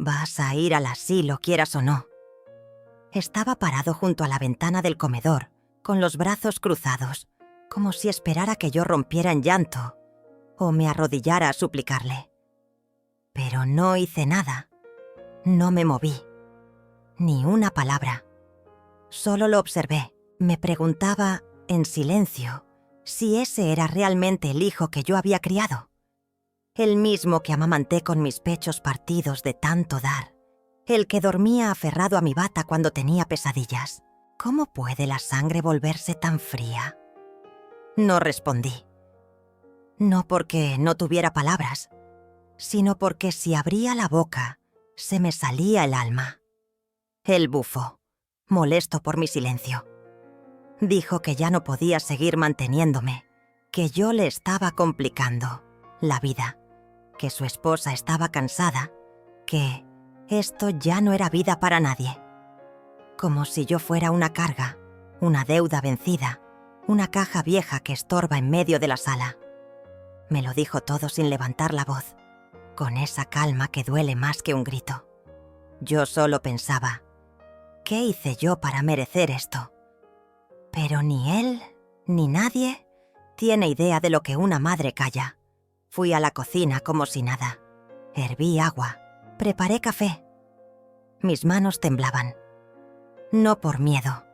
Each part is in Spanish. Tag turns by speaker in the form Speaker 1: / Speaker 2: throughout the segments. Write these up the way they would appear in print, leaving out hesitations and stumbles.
Speaker 1: Vas a ir al asilo, quieras o no. Estaba parado junto a la ventana del comedor, con los brazos cruzados, como si esperara que yo rompiera en llanto o me arrodillara a suplicarle. Pero no hice nada. No me moví. Ni una palabra. Solo lo observé. Me preguntaba, en silencio, si ese era realmente el hijo que yo había criado. El mismo que amamanté con mis pechos partidos de tanto dar. El que dormía aferrado a mi bata cuando tenía pesadillas. ¿Cómo puede la sangre volverse tan fría? No respondí. No porque no tuviera palabras, sino porque si abría la boca, se me salía el alma. Él bufó, molesto por mi silencio. Dijo que ya no podía seguir manteniéndome, que yo le estaba complicando la vida, que su esposa estaba cansada, que esto ya no era vida para nadie. Como si yo fuera una carga, una deuda vencida, una caja vieja que estorba en medio de la sala. Me lo dijo todo sin levantar la voz, con esa calma que duele más que un grito. Yo solo pensaba, ¿qué hice yo para merecer esto? Pero ni él, ni nadie, tiene idea de lo que una madre calla. Fui a la cocina como si nada. Herví agua, preparé café. Mis manos temblaban. No por miedo,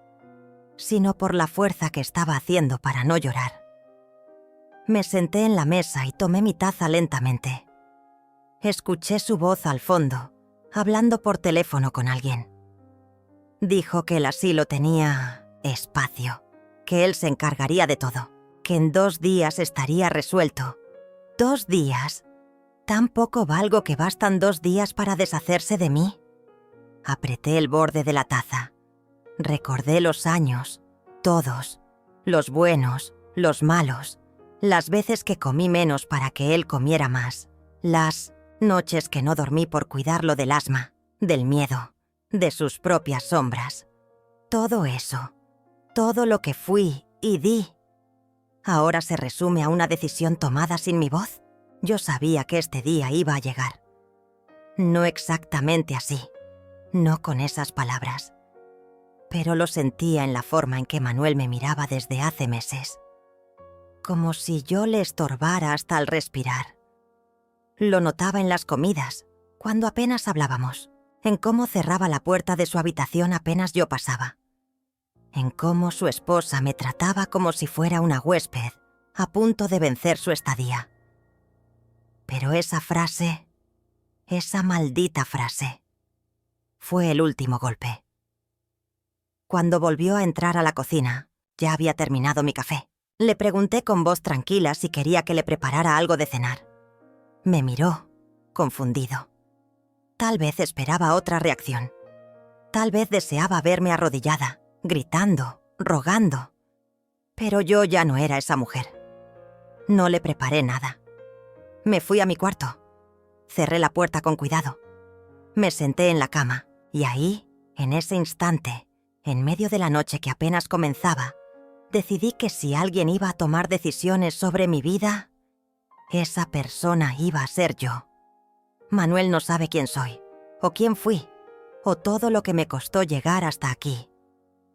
Speaker 1: sino por la fuerza que estaba haciendo para no llorar. Me senté en la mesa y tomé mi taza lentamente. Escuché su voz al fondo, hablando por teléfono con alguien. Dijo que el asilo tenía espacio, que él se encargaría de todo, que en 2 días estaría resuelto. 2 días. ¿Tan poco valgo que bastan 2 días para deshacerse de mí? Apreté el borde de la taza. Recordé los años, todos, los buenos, los malos, las veces que comí menos para que él comiera más, las noches que no dormí por cuidarlo del asma, del miedo, de sus propias sombras. Todo eso, todo lo que fui y di, ¿ahora se resume a una decisión tomada sin mi voz? Yo sabía que este día iba a llegar. No exactamente así, no con esas palabras. Pero lo sentía en la forma en que Manuel me miraba desde hace meses. Como si yo le estorbara hasta al respirar. Lo notaba en las comidas, cuando apenas hablábamos, en cómo cerraba la puerta de su habitación apenas yo pasaba, en cómo su esposa me trataba como si fuera una huésped, a punto de vencer su estadía. Pero esa frase, esa maldita frase, fue el último golpe. Cuando volvió a entrar a la cocina, ya había terminado mi café. Le pregunté con voz tranquila si quería que le preparara algo de cenar. Me miró, confundido. Tal vez esperaba otra reacción. Tal vez deseaba verme arrodillada, gritando, rogando. Pero yo ya no era esa mujer. No le preparé nada. Me fui a mi cuarto. Cerré la puerta con cuidado. Me senté en la cama y ahí, en ese instante, en medio de la noche que apenas comenzaba, decidí que si alguien iba a tomar decisiones sobre mi vida, esa persona iba a ser yo. Manuel no sabe quién soy, o quién fui, o todo lo que me costó llegar hasta aquí.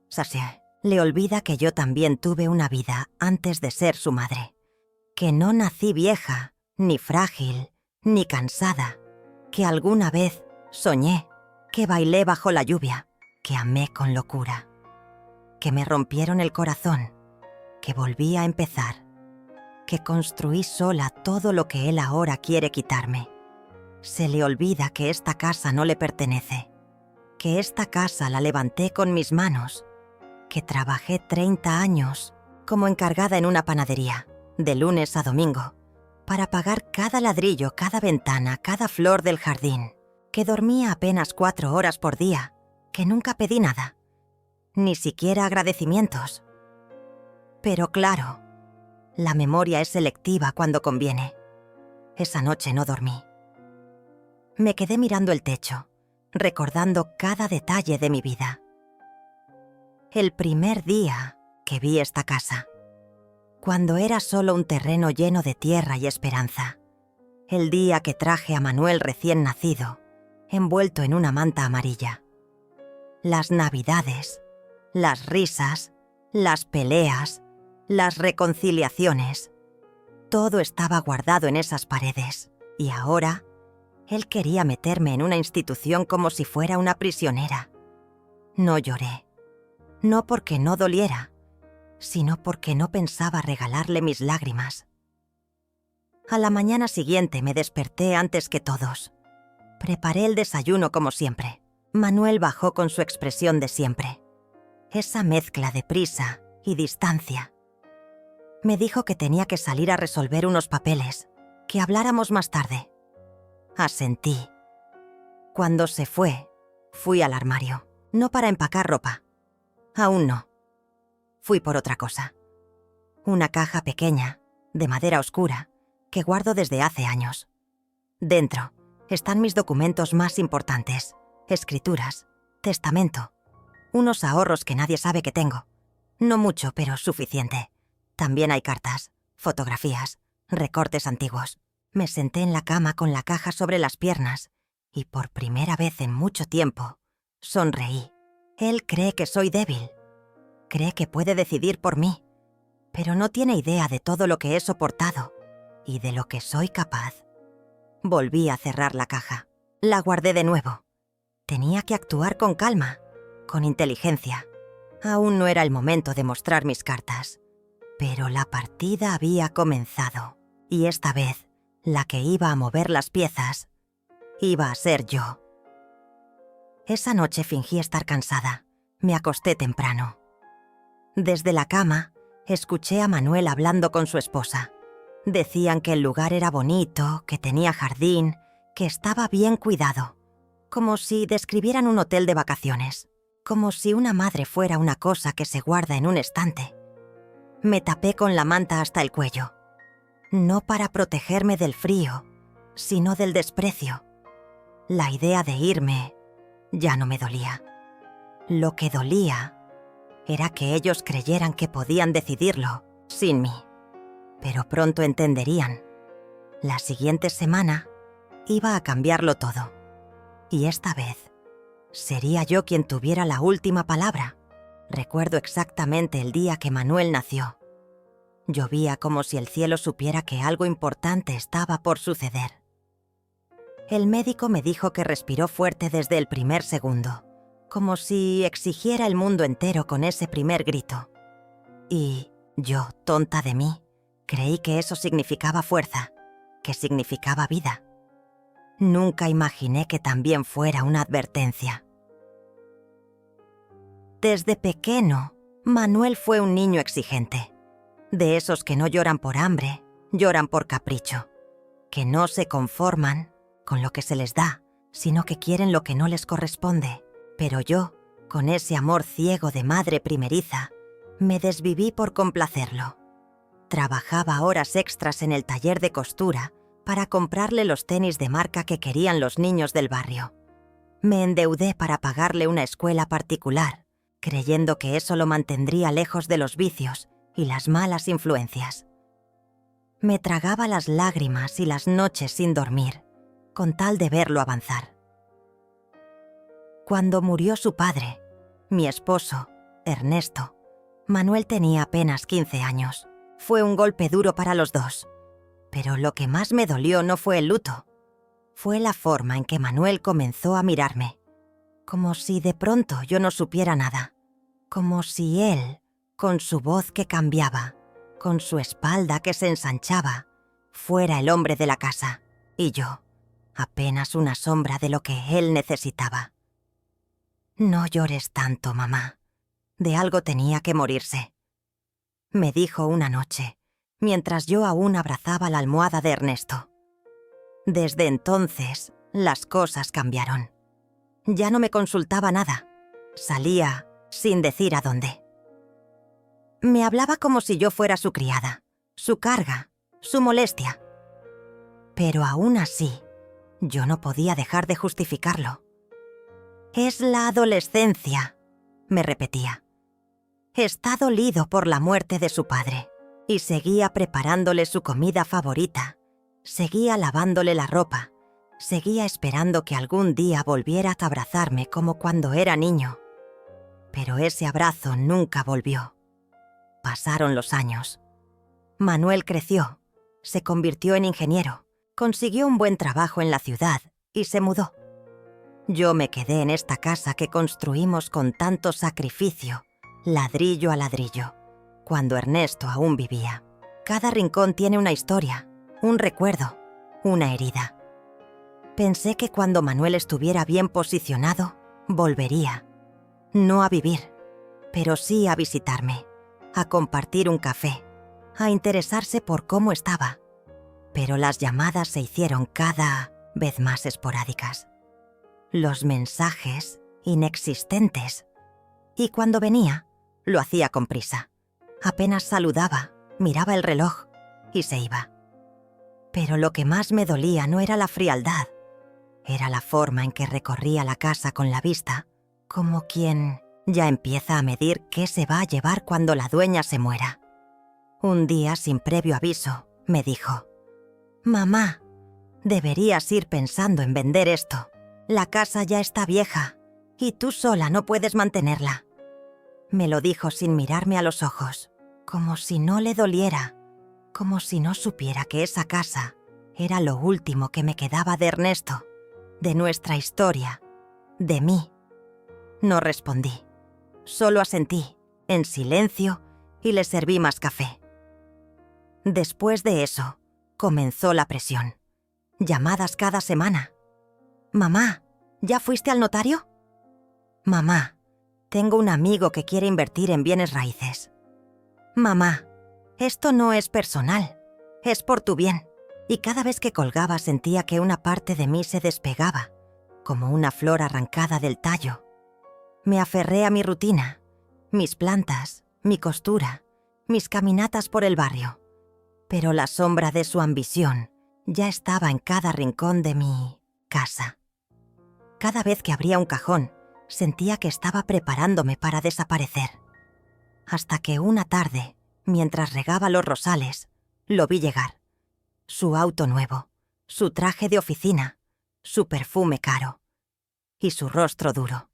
Speaker 1: Sasha le olvida que yo también tuve una vida antes de ser su madre, que no nací vieja, ni frágil, ni cansada, que alguna vez soñé, que bailé bajo la lluvia, que amé con locura, que me rompieron el corazón, que volví a empezar, que construí sola todo lo que él ahora quiere quitarme. Se le olvida que esta casa no le pertenece, que esta casa la levanté con mis manos, que trabajé 30 años como encargada en una panadería, de lunes a domingo, para pagar cada ladrillo, cada ventana, cada flor del jardín, que dormía apenas 4 horas por día, que nunca pedí nada, ni siquiera agradecimientos. Pero claro, la memoria es selectiva cuando conviene. Esa noche no dormí. Me quedé mirando el techo, recordando cada detalle de mi vida. El primer día que vi esta casa, cuando era solo un terreno lleno de tierra y esperanza. El día que traje a Manuel recién nacido envuelto en una manta amarilla. Las navidades, las risas, las peleas, las reconciliaciones, todo estaba guardado en esas paredes, y ahora él quería meterme en una institución como si fuera una prisionera. No lloré, no porque no doliera, sino porque no pensaba regalarle mis lágrimas. A la mañana siguiente me desperté antes que todos. Preparé el desayuno como siempre. Manuel bajó con su expresión de siempre. Esa mezcla de prisa y distancia. Me dijo que tenía que salir a resolver unos papeles, que habláramos más tarde. Asentí. Cuando se fue, fui al armario, no para empacar ropa. Aún no. Fui por otra cosa. Una caja pequeña, de madera oscura, que guardo desde hace años. Dentro están mis documentos más importantes, escrituras, testamento, unos ahorros que nadie sabe que tengo. No mucho, pero suficiente. También hay cartas, fotografías, recortes antiguos. Me senté en la cama con la caja sobre las piernas y por primera vez en mucho tiempo sonreí. Él cree que soy débil. Cree que puede decidir por mí, pero no tiene idea de todo lo que he soportado y de lo que soy capaz. Volví a cerrar la caja. La guardé de nuevo. Tenía que actuar con calma, con inteligencia. Aún no era el momento de mostrar mis cartas. Pero la partida había comenzado. Y esta vez, la que iba a mover las piezas, iba a ser yo. Esa noche fingí estar cansada. Me acosté temprano. Desde la cama, escuché a Manuel hablando con su esposa. Decían que el lugar era bonito, que tenía jardín, que estaba bien cuidado. Como si describieran un hotel de vacaciones. Como si una madre fuera una cosa que se guarda en un estante. Me tapé con la manta hasta el cuello. No para protegerme del frío, sino del desprecio. La idea de irme ya no me dolía. Lo que dolía era que ellos creyeran que podían decidirlo sin mí. Pero pronto entenderían. La siguiente semana iba a cambiarlo todo. Y esta vez sería yo quien tuviera la última palabra. Recuerdo exactamente el día que Manuel nació. Llovía como si el cielo supiera que algo importante estaba por suceder. El médico me dijo que respiró fuerte desde el primer segundo, como si exigiera el mundo entero con ese primer grito. Y yo, tonta de mí, creí que eso significaba fuerza, que significaba vida. Nunca imaginé que también fuera una advertencia. Desde pequeño, Manuel fue un niño exigente. De esos que no lloran por hambre, lloran por capricho. Que no se conforman con lo que se les da, sino que quieren lo que no les corresponde. Pero yo, con ese amor ciego de madre primeriza, me desviví por complacerlo. Trabajaba horas extras en el taller de costura para comprarle los tenis de marca que querían los niños del barrio. Me endeudé para pagarle una escuela particular, creyendo que eso lo mantendría lejos de los vicios y las malas influencias. Me tragaba las lágrimas y las noches sin dormir, con tal de verlo avanzar. Cuando murió su padre, mi esposo, Ernesto, Manuel tenía apenas 15 años. Fue un golpe duro para los dos. Pero lo que más me dolió no fue el luto. Fue la forma en que Manuel comenzó a mirarme. Como si de pronto yo no supiera nada. Como si él, con su voz que cambiaba, con su espalda que se ensanchaba, fuera el hombre de la casa. Y yo, apenas una sombra de lo que él necesitaba. «No llores tanto, mamá. De algo tenía que morirse», me dijo una noche, mientras yo aún abrazaba la almohada de Ernesto. Desde entonces, las cosas cambiaron. Ya no me consultaba nada. Salía sin decir a dónde. Me hablaba como si yo fuera su criada, su carga, su molestia. Pero aún así, yo no podía dejar de justificarlo. «Es la adolescencia», me repetía. Está dolido por la muerte de su padre, y seguía preparándole su comida favorita, seguía lavándole la ropa, Seguía esperando que algún día volviera a abrazarme como cuando era niño. Pero ese abrazo nunca volvió. Pasaron los años. Manuel creció, se convirtió en ingeniero, consiguió un buen trabajo en la ciudad y se mudó. Yo me quedé en esta casa que construimos con tanto sacrificio, ladrillo a ladrillo, cuando Ernesto aún vivía. Cada rincón tiene una historia, un recuerdo, una herida. Pensé que cuando Manuel estuviera bien posicionado, volvería. No a vivir, pero sí a visitarme, a compartir un café, a interesarse por cómo estaba. Pero las llamadas se hicieron cada vez más esporádicas. Los mensajes, inexistentes. Y cuando venía, lo hacía con prisa. Apenas saludaba, miraba el reloj y se iba. Pero lo que más me dolía no era la frialdad, era la forma en que recorría la casa con la vista, como quien ya empieza a medir qué se va a llevar cuando la dueña se muera. Un día, sin previo aviso, me dijo: «Mamá, deberías ir pensando en vender esto. La casa ya está vieja y tú sola no puedes mantenerla». Me lo dijo sin mirarme a los ojos, como si no le doliera, como si no supiera que esa casa era lo último que me quedaba de Ernesto, de nuestra historia, de mí. No respondí, solo asentí, en silencio, y le serví más café. Después de eso, comenzó la presión. Llamadas cada semana. «Mamá, ¿ya fuiste al notario?» «Mamá, tengo un amigo que quiere invertir en bienes raíces». «Mamá, esto no es personal, es por tu bien». Y cada vez que colgaba sentía que una parte de mí se despegaba, como una flor arrancada del tallo. Me aferré a mi rutina, mis plantas, mi costura, mis caminatas por el barrio. Pero la sombra de su ambición ya estaba en cada rincón de mi casa. Cada vez que abría un cajón, sentía que estaba preparándome para desaparecer. Hasta que una tarde, mientras regaba los rosales, lo vi llegar. Su auto nuevo, su traje de oficina, su perfume caro y su rostro duro.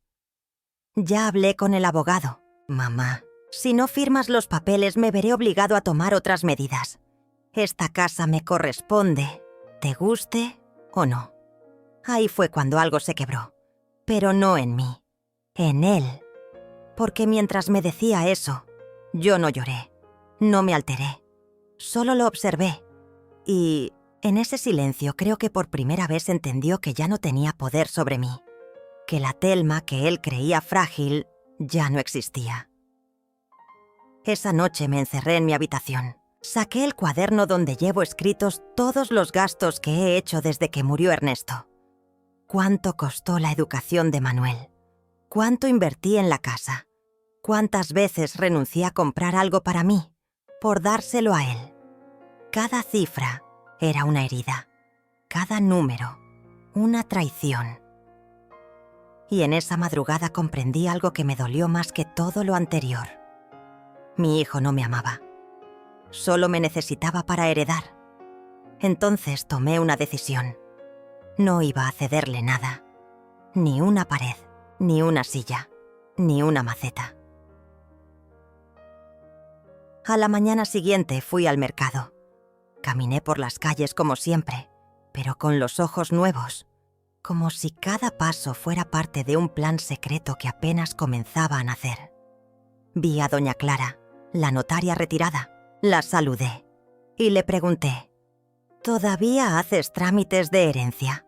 Speaker 1: Ya hablé con el abogado. «Mamá, si no firmas los papeles me veré obligado a tomar otras medidas. Esta casa me corresponde, te guste o no». Ahí fue cuando algo se quebró, pero no en mí, en él. Porque mientras me decía eso, yo no lloré, no me alteré, solo lo observé. Y en ese silencio creo que por primera vez entendió que ya no tenía poder sobre mí, que la Thelma que él creía frágil ya no existía. Esa noche me encerré en mi habitación. Saqué el cuaderno donde llevo escritos todos los gastos que he hecho desde que murió Ernesto. ¿Cuánto costó la educación de Manuel? ¿Cuánto invertí en la casa? ¿Cuántas veces renuncié a comprar algo para mí por dárselo a él? Cada cifra era una herida, cada número, una traición. Y en esa madrugada comprendí algo que me dolió más que todo lo anterior. Mi hijo no me amaba, solo me necesitaba para heredar. Entonces tomé una decisión. No iba a cederle nada, ni una pared, ni una silla, ni una maceta. A la mañana siguiente fui al mercado. Caminé por las calles como siempre, pero con los ojos nuevos, como si cada paso fuera parte de un plan secreto que apenas comenzaba a nacer. Vi a doña Clara, la notaria retirada. La saludé y le pregunté: «¿Todavía haces trámites de herencia?».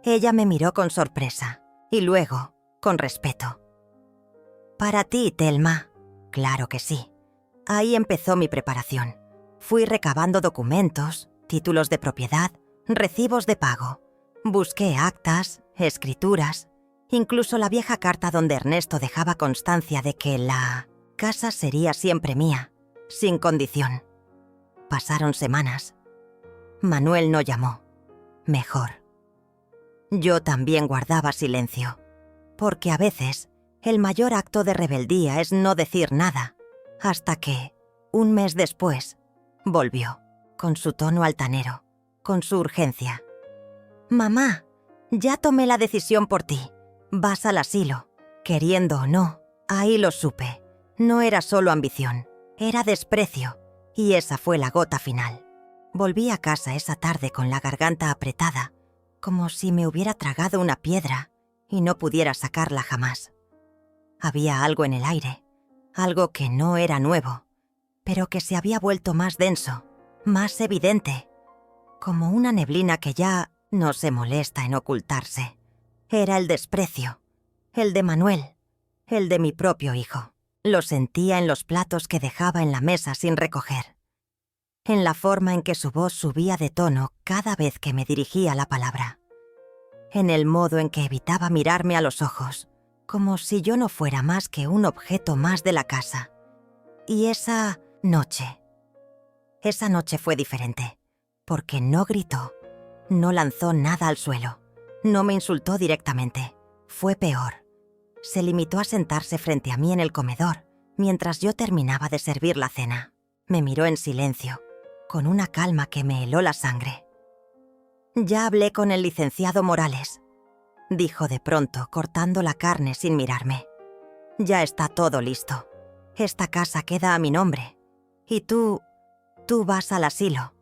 Speaker 1: Ella me miró con sorpresa y luego con respeto. «Para ti, Thelma». «Claro que sí». Ahí empezó mi preparación. Fui recabando documentos, títulos de propiedad, recibos de pago. Busqué actas, escrituras, incluso la vieja carta donde Ernesto dejaba constancia de que la casa sería siempre mía, sin condición. Pasaron semanas. Manuel no llamó. Mejor. Yo también guardaba silencio, porque a veces el mayor acto de rebeldía es no decir nada, hasta que, un mes después, volvió, con su tono altanero, con su urgencia. «Mamá, ya tomé la decisión por ti. Vas al asilo». Queriendo o no, ahí lo supe. No era solo ambición, era desprecio, y esa fue la gota final. Volví a casa esa tarde con la garganta apretada, como si me hubiera tragado una piedra y no pudiera sacarla jamás. Había algo en el aire, algo que no era nuevo, pero que se había vuelto más denso, más evidente, como una neblina que ya no se molesta en ocultarse. Era el desprecio, el de Manuel, el de mi propio hijo. Lo sentía en los platos que dejaba en la mesa sin recoger, en la forma en que su voz subía de tono cada vez que me dirigía la palabra, en el modo en que evitaba mirarme a los ojos, como si yo no fuera más que un objeto más de la casa. Y esa noche fue diferente, porque no gritó, no lanzó nada al suelo, no me insultó directamente. Fue peor. Se limitó a sentarse frente a mí en el comedor, mientras yo terminaba de servir la cena. Me miró en silencio, con una calma que me heló la sangre. «Ya hablé con el licenciado Morales», dijo de pronto, cortando la carne sin mirarme. «Ya está todo listo. Esta casa queda a mi nombre. Y tú vas al asilo».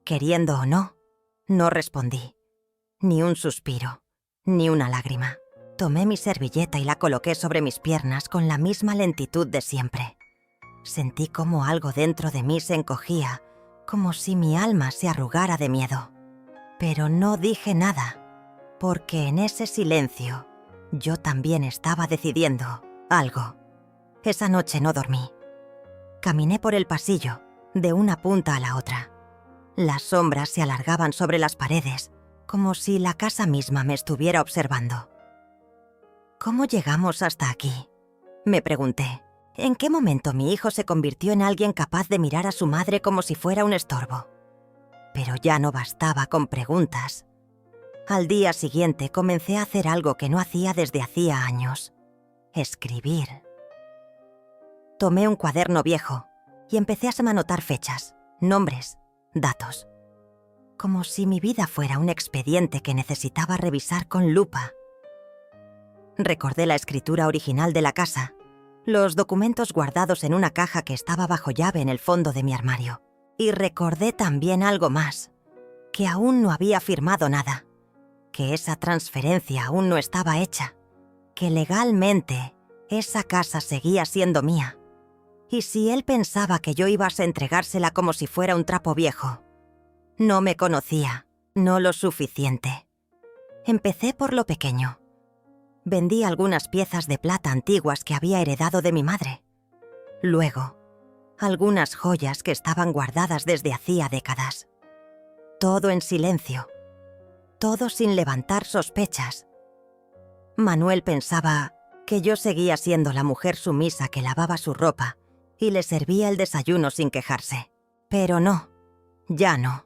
Speaker 1: Queriendo o no, no respondí. Ni un suspiro, ni una lágrima. Tomé mi servilleta y la coloqué sobre mis piernas con la misma lentitud de siempre. Sentí como algo dentro de mí se encogía, como si mi alma se arrugara de miedo. Pero no dije nada, porque en ese silencio yo también estaba decidiendo algo. Esa noche no dormí. Caminé por el pasillo, de una punta a la otra. Las sombras se alargaban sobre las paredes, como si la casa misma me estuviera observando. «¿Cómo llegamos hasta aquí?», me pregunté. ¿En qué momento mi hijo se convirtió en alguien capaz de mirar a su madre como si fuera un estorbo? Pero ya no bastaba con preguntas. Al día siguiente comencé a hacer algo que no hacía desde hacía años: escribir. Tomé un cuaderno viejo y empecé a semanotar fechas, nombres, datos. Como si mi vida fuera un expediente que necesitaba revisar con lupa. Recordé la escritura original de la casa, los documentos guardados en una caja que estaba bajo llave en el fondo de mi armario. Y recordé también algo más, que aún no había firmado nada, que esa transferencia aún no estaba hecha, que legalmente esa casa seguía siendo mía. Y si él pensaba que yo iba a entregársela como si fuera un trapo viejo, no me conocía, no lo suficiente. Empecé por lo pequeño. Vendí algunas piezas de plata antiguas que había heredado de mi madre. Luego, algunas joyas que estaban guardadas desde hacía décadas. Todo en silencio. Todo sin levantar sospechas. Manuel pensaba que yo seguía siendo la mujer sumisa que lavaba su ropa y le servía el desayuno sin quejarse. Pero no, ya no.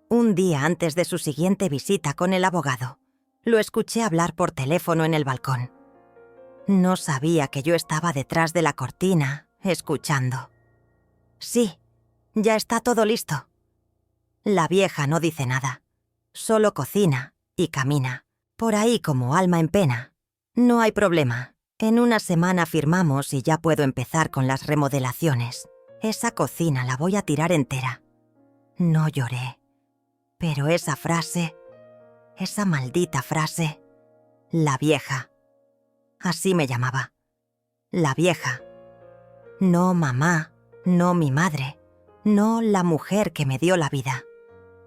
Speaker 1: Un día antes de su siguiente visita con el abogado, lo escuché hablar por teléfono en el balcón. No sabía que yo estaba detrás de la cortina, escuchando. «Sí, ya está todo listo». La vieja no dice nada, solo cocina y camina, por ahí como alma en pena. «No hay problema. En una semana firmamos y ya puedo empezar con las remodelaciones. Esa cocina la voy a tirar entera». No lloré, pero esa frase, esa maldita frase, la vieja. Así me llamaba. La vieja. No mamá, no mi madre, no la mujer que me dio la vida.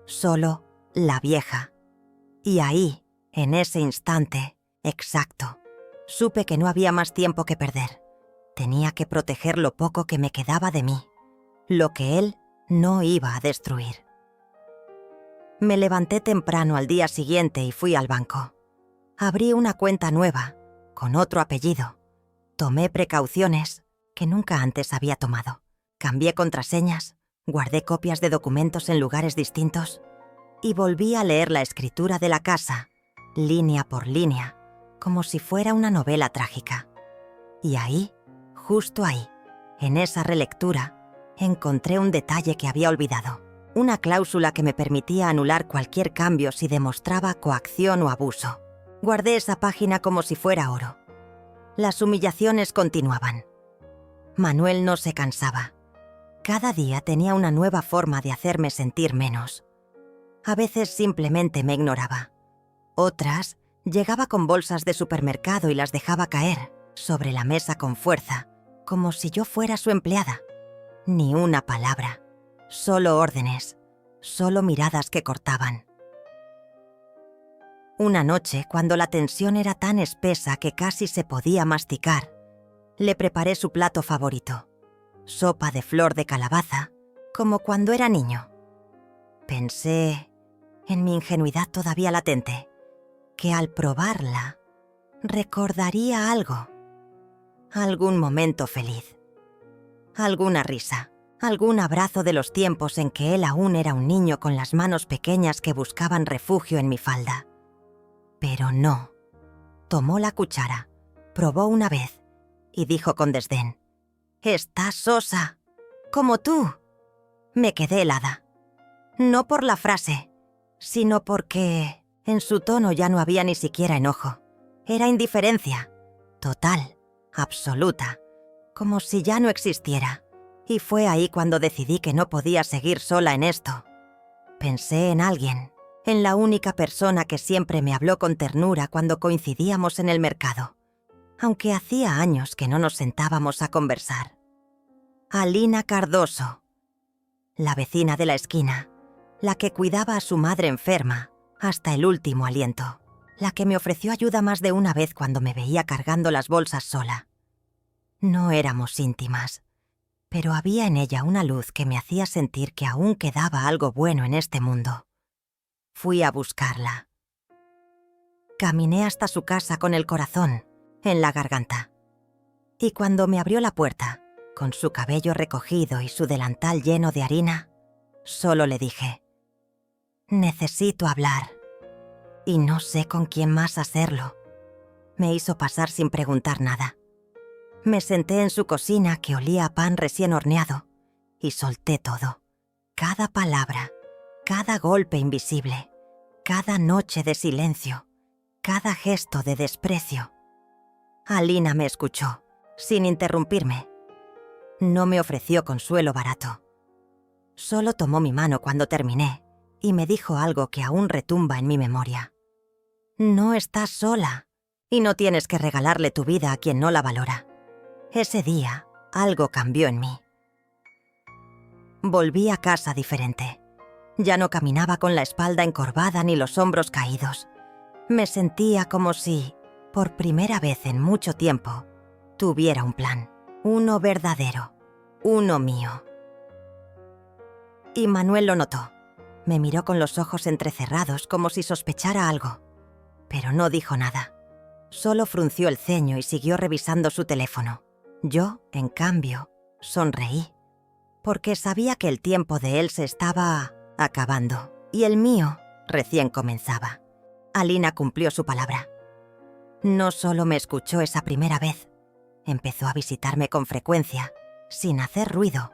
Speaker 1: Solo la vieja. Y ahí, en ese instante, exacto, supe que no había más tiempo que perder. Tenía que proteger lo poco que me quedaba de mí, lo que él no iba a destruir. Me levanté temprano al día siguiente y fui al banco. Abrí una cuenta nueva, con otro apellido. Tomé precauciones que nunca antes había tomado. Cambié contraseñas, guardé copias de documentos en lugares distintos y volví a leer la escritura de la casa, línea por línea, como si fuera una novela trágica. Y ahí, justo ahí, en esa relectura, encontré un detalle que había olvidado. una cláusula que me permitía anular cualquier cambio si demostraba coacción o abuso. Guardé esa página como si fuera oro. Las humillaciones continuaban. Manuel no se cansaba. Cada día tenía una nueva forma de hacerme sentir menos. A veces simplemente me ignoraba. Otras, llegaba con bolsas de supermercado y las dejaba caer sobre la mesa con fuerza, como si yo fuera su empleada. Ni una palabra, solo órdenes, solo miradas que cortaban. Una noche, cuando la tensión era tan espesa que casi se podía masticar, le preparé su plato favorito, sopa de flor de calabaza, como cuando era niño. Pensé, en mi ingenuidad todavía latente, que al probarla, recordaría algo. Algún momento feliz. Alguna risa. Algún abrazo de los tiempos en que él aún era un niño con las manos pequeñas que buscaban refugio en mi falda. Pero no. Tomó la cuchara, probó una vez y dijo con desdén: «Estás sosa, como tú». Me quedé helada. No por la frase, sino porque en su tono ya no había ni siquiera enojo. Era indiferencia, total, absoluta, como si ya no existiera. Y fue ahí cuando decidí que no podía seguir sola en esto. Pensé en alguien, en la única persona que siempre me habló con ternura cuando coincidíamos en el mercado, aunque hacía años que no nos sentábamos a conversar. Alina Cardoso, la vecina de la esquina, la que cuidaba a su madre enferma hasta el último aliento, la que me ofreció ayuda más de una vez cuando me veía cargando las bolsas sola. No éramos íntimas, pero había en ella una luz que me hacía sentir que aún quedaba algo bueno en este mundo. Fui a buscarla. Caminé hasta su casa con el corazón en la garganta. Y cuando me abrió la puerta, con su cabello recogido y su delantal lleno de harina, solo le dije: «Necesito hablar». Y no sé con quién más hacerlo. Me hizo pasar sin preguntar nada. Me senté en su cocina que olía a pan recién horneado y solté todo. Cada palabra, cada golpe invisible, cada noche de silencio, cada gesto de desprecio. Alina me escuchó, sin interrumpirme. No me ofreció consuelo barato. Solo tomó mi mano cuando terminé y me dijo algo que aún retumba en mi memoria. «No estás sola y no tienes que regalarle tu vida a quien no la valora». Ese día, algo cambió en mí. Volví a casa diferente. Ya no caminaba con la espalda encorvada ni los hombros caídos. Me sentía como si, por primera vez en mucho tiempo, tuviera un plan. Uno verdadero. Uno mío. Y Manuel lo notó. Me miró con los ojos entrecerrados como si sospechara algo. Pero no dijo nada. Solo frunció el ceño y siguió revisando su teléfono. Yo, en cambio, sonreí, porque sabía que el tiempo de él se estaba acabando y el mío recién comenzaba. Alina cumplió su palabra. No solo me escuchó esa primera vez, empezó a visitarme con frecuencia, sin hacer ruido,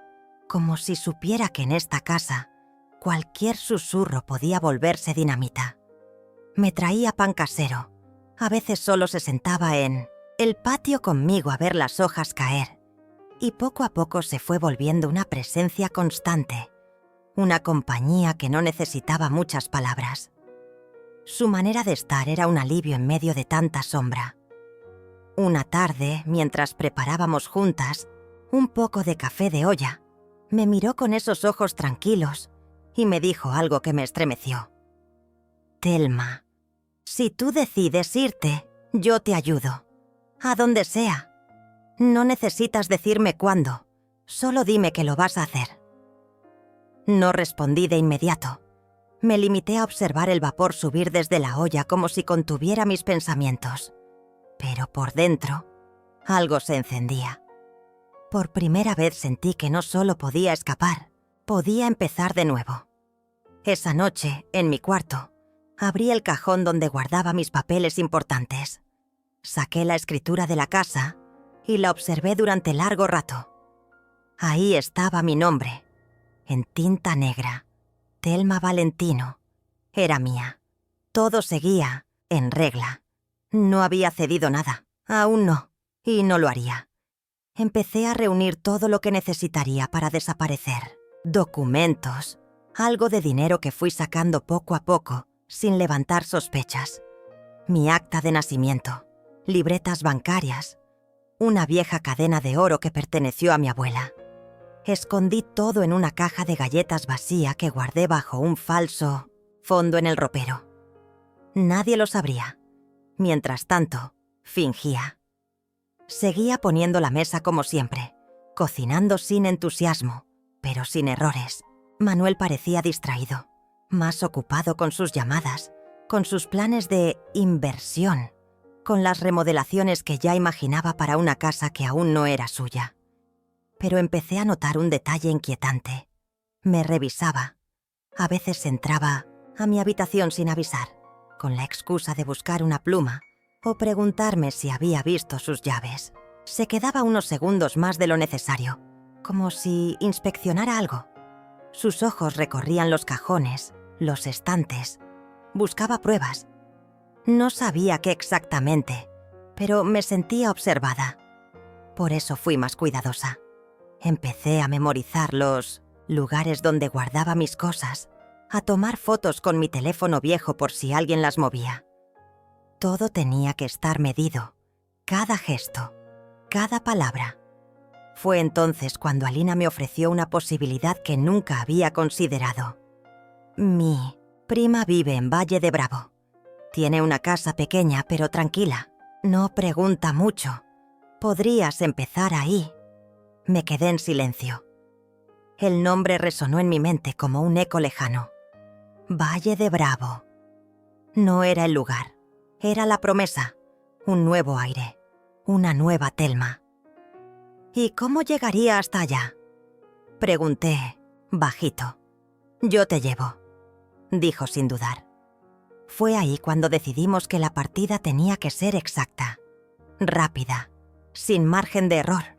Speaker 1: como si supiera que en esta casa cualquier susurro podía volverse dinamita. Me traía pan casero. A veces solo se sentaba en el patio conmigo a ver las hojas caer, y poco a poco se fue volviendo una presencia constante, una compañía que no necesitaba muchas palabras. Su manera de estar era un alivio en medio de tanta sombra. Una tarde, mientras preparábamos juntas un poco de café de olla, me miró con esos ojos tranquilos y me dijo algo que me estremeció. «Thelma, si tú decides irte, yo te ayudo. A donde sea. No necesitas decirme cuándo, solo dime que lo vas a hacer». No respondí de inmediato. Me limité a observar el vapor subir desde la olla como si contuviera mis pensamientos. Pero por dentro, algo se encendía. Por primera vez sentí que no solo podía escapar, podía empezar de nuevo. Esa noche, en mi cuarto, abrí el cajón donde guardaba mis papeles importantes. Saqué la escritura de la casa y la observé durante largo rato. Ahí estaba mi nombre, en tinta negra, Thelma Valentino, era mía. Todo seguía en regla. No había cedido nada, aún no, y no lo haría. Empecé a reunir todo lo que necesitaría para desaparecer. Documentos, algo de dinero que fui sacando poco a poco, sin levantar sospechas. Mi acta de nacimiento, libretas bancarias, una vieja cadena de oro que perteneció a mi abuela. Escondí todo en una caja de galletas vacía que guardé bajo un falso fondo en el ropero. Nadie lo sabría. Mientras tanto, fingía. Seguía poniendo la mesa como siempre, cocinando sin entusiasmo, pero sin errores. Manuel parecía distraído, más ocupado con sus llamadas, con sus planes de inversión, con las remodelaciones que ya imaginaba para una casa que aún no era suya. Pero empecé a notar un detalle inquietante. Me revisaba. A veces entraba a mi habitación sin avisar, con la excusa de buscar una pluma o preguntarme si había visto sus llaves. Se quedaba unos segundos más de lo necesario, como si inspeccionara algo. Sus ojos recorrían los cajones, los estantes. Buscaba pruebas. No sabía qué exactamente, pero me sentía observada. Por eso fui más cuidadosa. Empecé a memorizar los lugares donde guardaba mis cosas, a tomar fotos con mi teléfono viejo por si alguien las movía. Todo tenía que estar medido, cada gesto, cada palabra. Fue entonces cuando Alina me ofreció una posibilidad que nunca había considerado. Mi prima vive en Valle de Bravo. Tiene una casa pequeña pero tranquila. No pregunta mucho. Podrías empezar ahí. Me quedé en silencio. El nombre resonó en mi mente como un eco lejano. Valle de Bravo. No era el lugar. Era la promesa. Un nuevo aire. Una nueva Thelma. ¿Y cómo llegaría hasta allá? Pregunté, bajito. Yo te llevo, dijo sin dudar. Fue ahí cuando decidimos que la partida tenía que ser exacta, rápida, sin margen de error.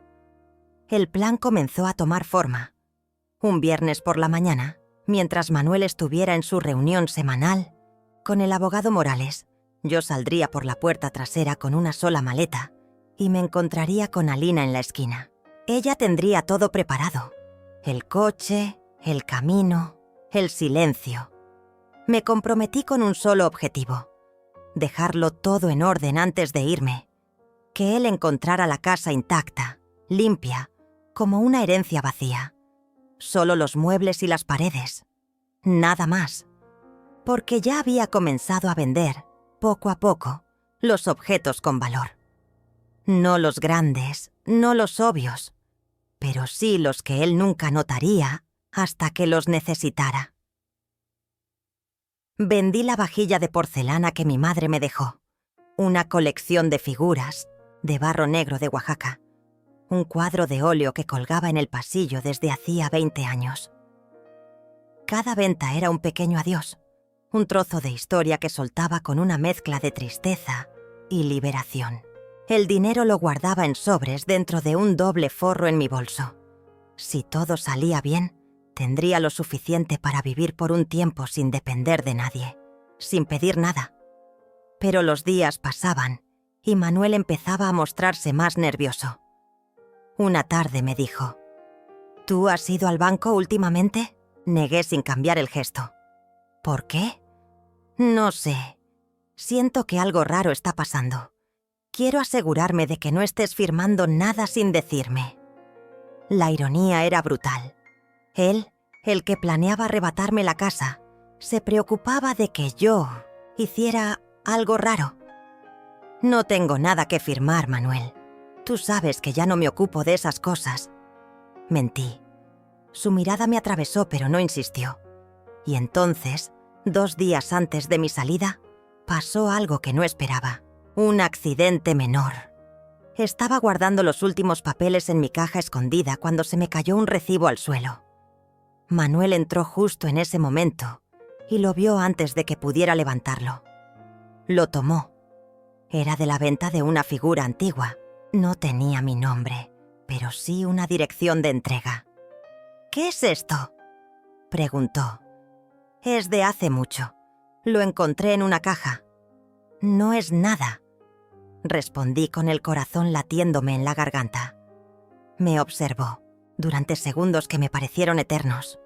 Speaker 1: El plan comenzó a tomar forma. Un viernes por la mañana, mientras Manuel estuviera en su reunión semanal, con el abogado Morales, yo saldría por la puerta trasera con una sola maleta y me encontraría con Alina en la esquina. Ella tendría todo preparado. El coche, el camino, el silencio. Me comprometí con un solo objetivo: dejarlo todo en orden antes de irme. Que él encontrara la casa intacta, limpia, como una herencia vacía. Solo los muebles y las paredes. Nada más. Porque ya había comenzado a vender, poco a poco, los objetos con valor. No los grandes, no los obvios, pero sí los que él nunca notaría hasta que los necesitara. Vendí la vajilla de porcelana que mi madre me dejó, una colección de figuras, de barro negro de Oaxaca, un cuadro de óleo que colgaba en el pasillo desde hacía 20 años. Cada venta era un pequeño adiós, un trozo de historia que soltaba con una mezcla de tristeza y liberación. El dinero lo guardaba en sobres dentro de un doble forro en mi bolso. Si todo salía bien, tendría lo suficiente para vivir por un tiempo sin depender de nadie, sin pedir nada. Pero los días pasaban y Manuel empezaba a mostrarse más nervioso. Una tarde me dijo: ¿Tú has ido al banco últimamente? Negué sin cambiar el gesto. ¿Por qué? No sé. Siento que algo raro está pasando. Quiero asegurarme de que no estés firmando nada sin decirme. La ironía era brutal. Él, el que planeaba arrebatarme la casa, se preocupaba de que yo hiciera algo raro. No tengo nada que firmar, Manuel. Tú sabes que ya no me ocupo de esas cosas. Mentí. Su mirada me atravesó, pero no insistió. Y entonces, 2 días antes de mi salida, pasó algo que no esperaba. Un accidente menor. Estaba guardando los últimos papeles en mi caja escondida cuando se me cayó un recibo al suelo. Manuel entró justo en ese momento y lo vio antes de que pudiera levantarlo. Lo tomó. Era de la venta de una figura antigua. No tenía mi nombre, pero sí una dirección de entrega. «¿Qué es esto?», preguntó. Es de hace mucho. Lo encontré en una caja. No es nada, respondí con el corazón latiéndome en la garganta. Me observó durante segundos que me parecieron eternos.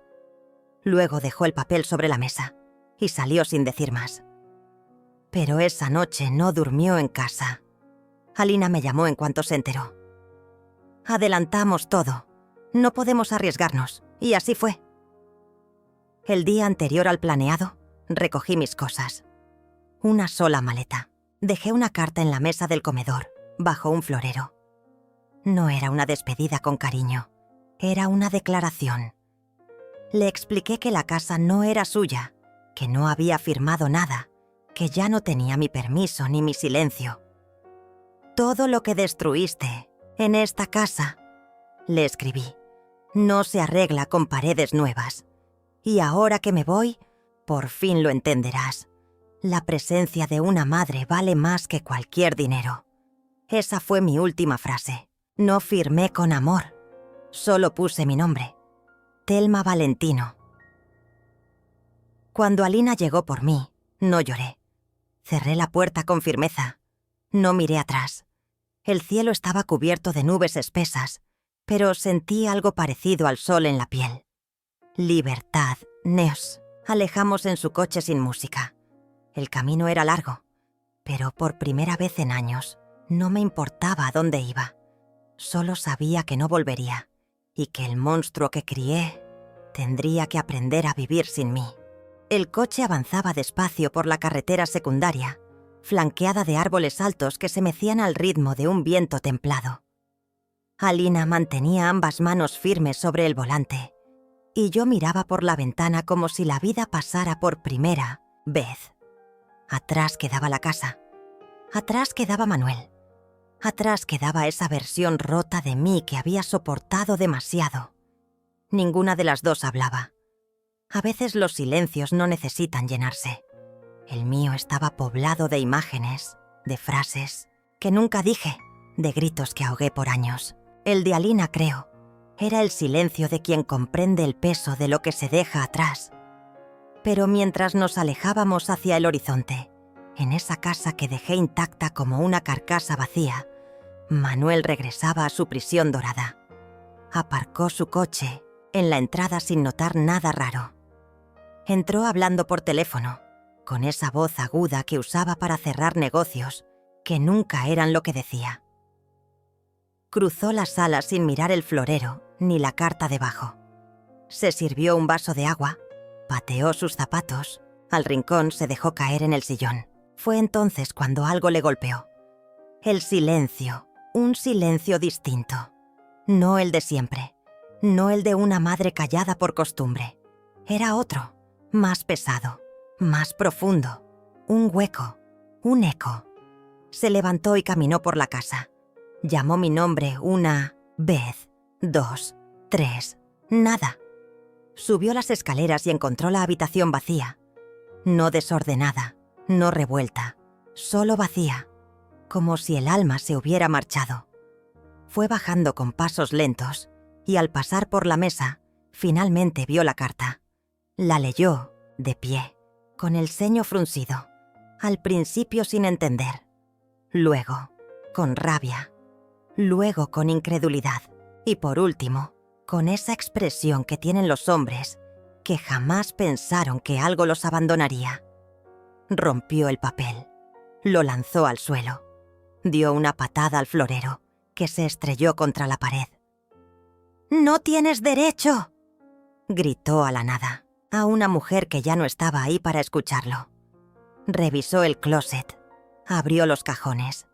Speaker 1: Luego dejó el papel sobre la mesa y salió sin decir más. Pero esa noche no durmió en casa. Alina me llamó en cuanto se enteró. Adelantamos todo. No podemos arriesgarnos, y así fue. El día anterior al planeado, recogí mis cosas. Una sola maleta. Dejé una carta en la mesa del comedor, bajo un florero. No era una despedida con cariño, era una declaración. Le expliqué que la casa no era suya, que no había firmado nada, que ya no tenía mi permiso ni mi silencio. Todo lo que destruiste en esta casa, le escribí, no se arregla con paredes nuevas. Y ahora que me voy, por fin lo entenderás. La presencia de una madre vale más que cualquier dinero. Esa fue mi última frase. No firmé con amor. Solo puse mi nombre. Thelma Valentino. Cuando Alina llegó por mí, no lloré. Cerré la puerta con firmeza. No miré atrás. El cielo estaba cubierto de nubes espesas, pero sentí algo parecido al sol en la piel. Libertad, Neos. Alejamos en su coche sin música. El camino era largo, pero por primera vez en años no me importaba a dónde iba. Solo sabía que no volvería y que el monstruo que crié tendría que aprender a vivir sin mí. El coche avanzaba despacio por la carretera secundaria, flanqueada de árboles altos que se mecían al ritmo de un viento templado. Alina mantenía ambas manos firmes sobre el volante y yo miraba por la ventana como si la vida pasara por primera vez. Atrás quedaba la casa. Atrás quedaba Manuel. Atrás quedaba esa versión rota de mí que había soportado demasiado. Ninguna de las dos hablaba. A veces los silencios no necesitan llenarse. El mío estaba poblado de imágenes, de frases que nunca dije, de gritos que ahogué por años. El de Alina, creo, era el silencio de quien comprende el peso de lo que se deja atrás. Pero mientras nos alejábamos hacia el horizonte, en esa casa que dejé intacta como una carcasa vacía, Manuel regresaba a su prisión dorada. Aparcó su coche en la entrada sin notar nada raro. Entró hablando por teléfono, con esa voz aguda que usaba para cerrar negocios, que nunca eran lo que decía. Cruzó la sala sin mirar el florero ni la carta debajo. Se sirvió un vaso de agua, pateó sus zapatos, al rincón se dejó caer en el sillón. Fue entonces cuando algo le golpeó. El silencio, un silencio distinto. No el de siempre, no el de una madre callada por costumbre. Era otro, más pesado, más profundo, un hueco, un eco. Se levantó y caminó por la casa. Llamó mi nombre una vez, 2, 3, nada. Subió las escaleras y encontró la habitación vacía. No desordenada, no revuelta, solo vacía, como si el alma se hubiera marchado. Fue bajando con pasos lentos y al pasar por la mesa, finalmente vio la carta. La leyó, de pie, con el ceño fruncido, al principio sin entender, luego con rabia, luego con incredulidad y por último, con esa expresión que tienen los hombres que jamás pensaron que algo los abandonaría. Rompió el papel, lo lanzó al suelo, dio una patada al florero, que se estrelló contra la pared. «¡No tienes derecho!», gritó a la nada, a una mujer que ya no estaba ahí para escucharlo. Revisó el closet, abrió los cajones,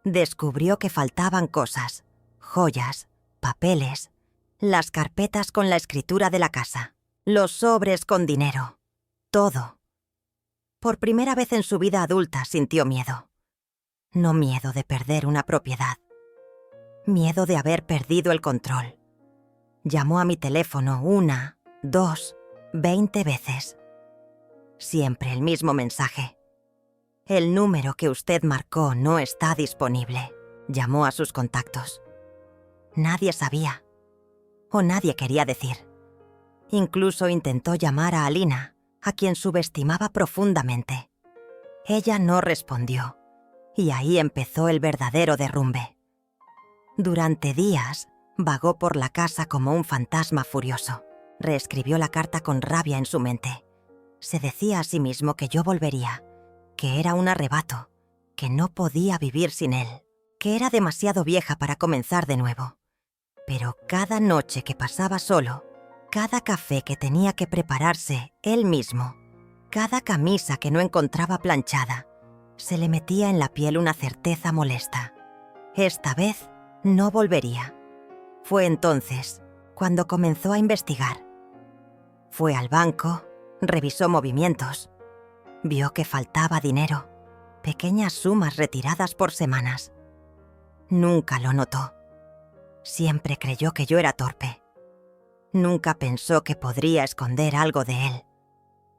Speaker 1: descubrió que faltaban cosas, joyas, papeles, las carpetas con la escritura de la casa, los sobres con dinero, todo. Por primera vez en su vida adulta sintió miedo. No miedo de perder una propiedad. Miedo de haber perdido el control. Llamó a mi teléfono 1, 2, 20 veces. Siempre el mismo mensaje. El número que usted marcó no está disponible. Llamó a sus contactos. Nadie sabía. O nadie quería decir. Incluso intentó llamar a Alina, a quien subestimaba profundamente. Ella no respondió, y ahí empezó el verdadero derrumbe. Durante días, vagó por la casa como un fantasma furioso. Reescribió la carta con rabia en su mente. Se decía a sí mismo que yo volvería, que era un arrebato, que no podía vivir sin él, que era demasiado vieja para comenzar de nuevo. Pero cada noche que pasaba solo, cada café que tenía que prepararse él mismo, cada camisa que no encontraba planchada, se le metía en la piel una certeza molesta. Esta vez no volvería. Fue entonces cuando comenzó a investigar. Fue al banco, revisó movimientos, vio que faltaba dinero, pequeñas sumas retiradas por semanas. Nunca lo notó. Siempre creyó que yo era torpe. Nunca pensó que podría esconder algo de él.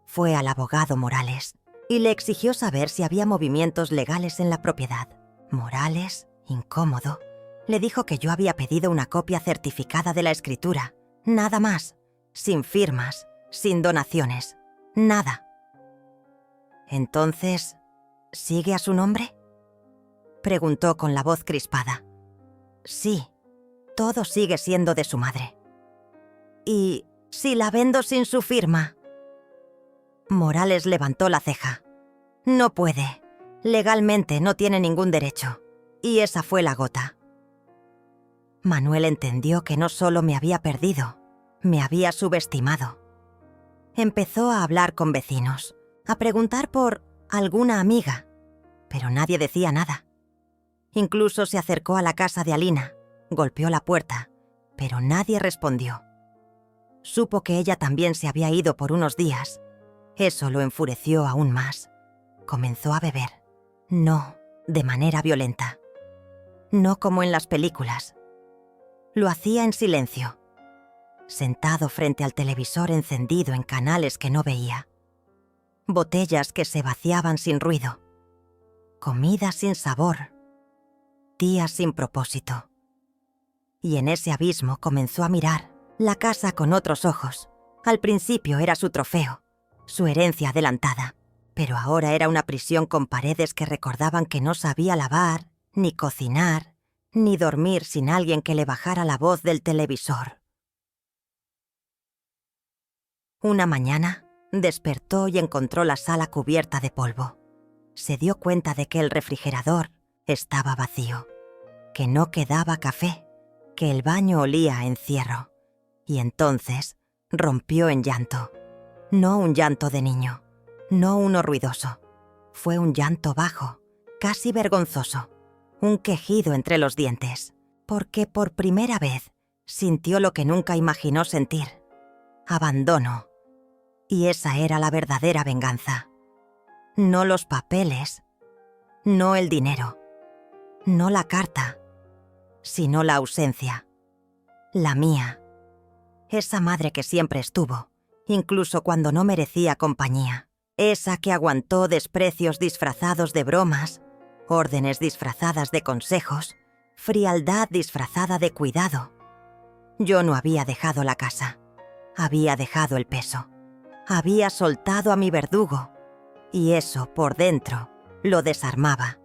Speaker 1: Fue al abogado Morales y le exigió saber si había movimientos legales en la propiedad. Morales, incómodo, le dijo que yo había pedido una copia certificada de la escritura. Nada más, sin firmas, sin donaciones, nada. Entonces, ¿sigue a su nombre?, preguntó con la voz crispada. Sí, todo sigue siendo de su madre. ¿Y si la vendo sin su firma? Morales levantó la ceja. No puede. Legalmente no tiene ningún derecho. Y esa fue la gota. Manuel entendió que no solo me había perdido, me había subestimado. Empezó a hablar con vecinos, a preguntar por alguna amiga, pero nadie decía nada. Incluso se acercó a la casa de Alina, golpeó la puerta, pero nadie respondió. Supo que ella también se había ido por unos días. Eso lo enfureció aún más. Comenzó a beber. No de manera violenta. No como en las películas. Lo hacía en silencio, sentado frente al televisor encendido en canales que no veía. Botellas que se vaciaban sin ruido. Comida sin sabor. Días sin propósito. Y en ese abismo comenzó a mirar la casa con otros ojos. Al principio era su trofeo, su herencia adelantada, pero ahora era una prisión con paredes que recordaban que no sabía lavar, ni cocinar, ni dormir sin alguien que le bajara la voz del televisor. Una mañana, despertó y encontró la sala cubierta de polvo. Se dio cuenta de que el refrigerador estaba vacío, que no quedaba café, que el baño olía a encierro. Y entonces rompió en llanto. No un llanto de niño, no uno ruidoso. Fue un llanto bajo, casi vergonzoso, un quejido entre los dientes, porque por primera vez sintió lo que nunca imaginó sentir: abandono. Y esa era la verdadera venganza. No los papeles, no el dinero, no la carta, sino la ausencia. La mía. Esa madre que siempre estuvo, incluso cuando no merecía compañía. Esa que aguantó desprecios disfrazados de bromas, órdenes disfrazadas de consejos, frialdad disfrazada de cuidado. Yo no había dejado la casa. Había dejado el peso. Había soltado a mi verdugo. Y eso, por dentro, lo desarmaba.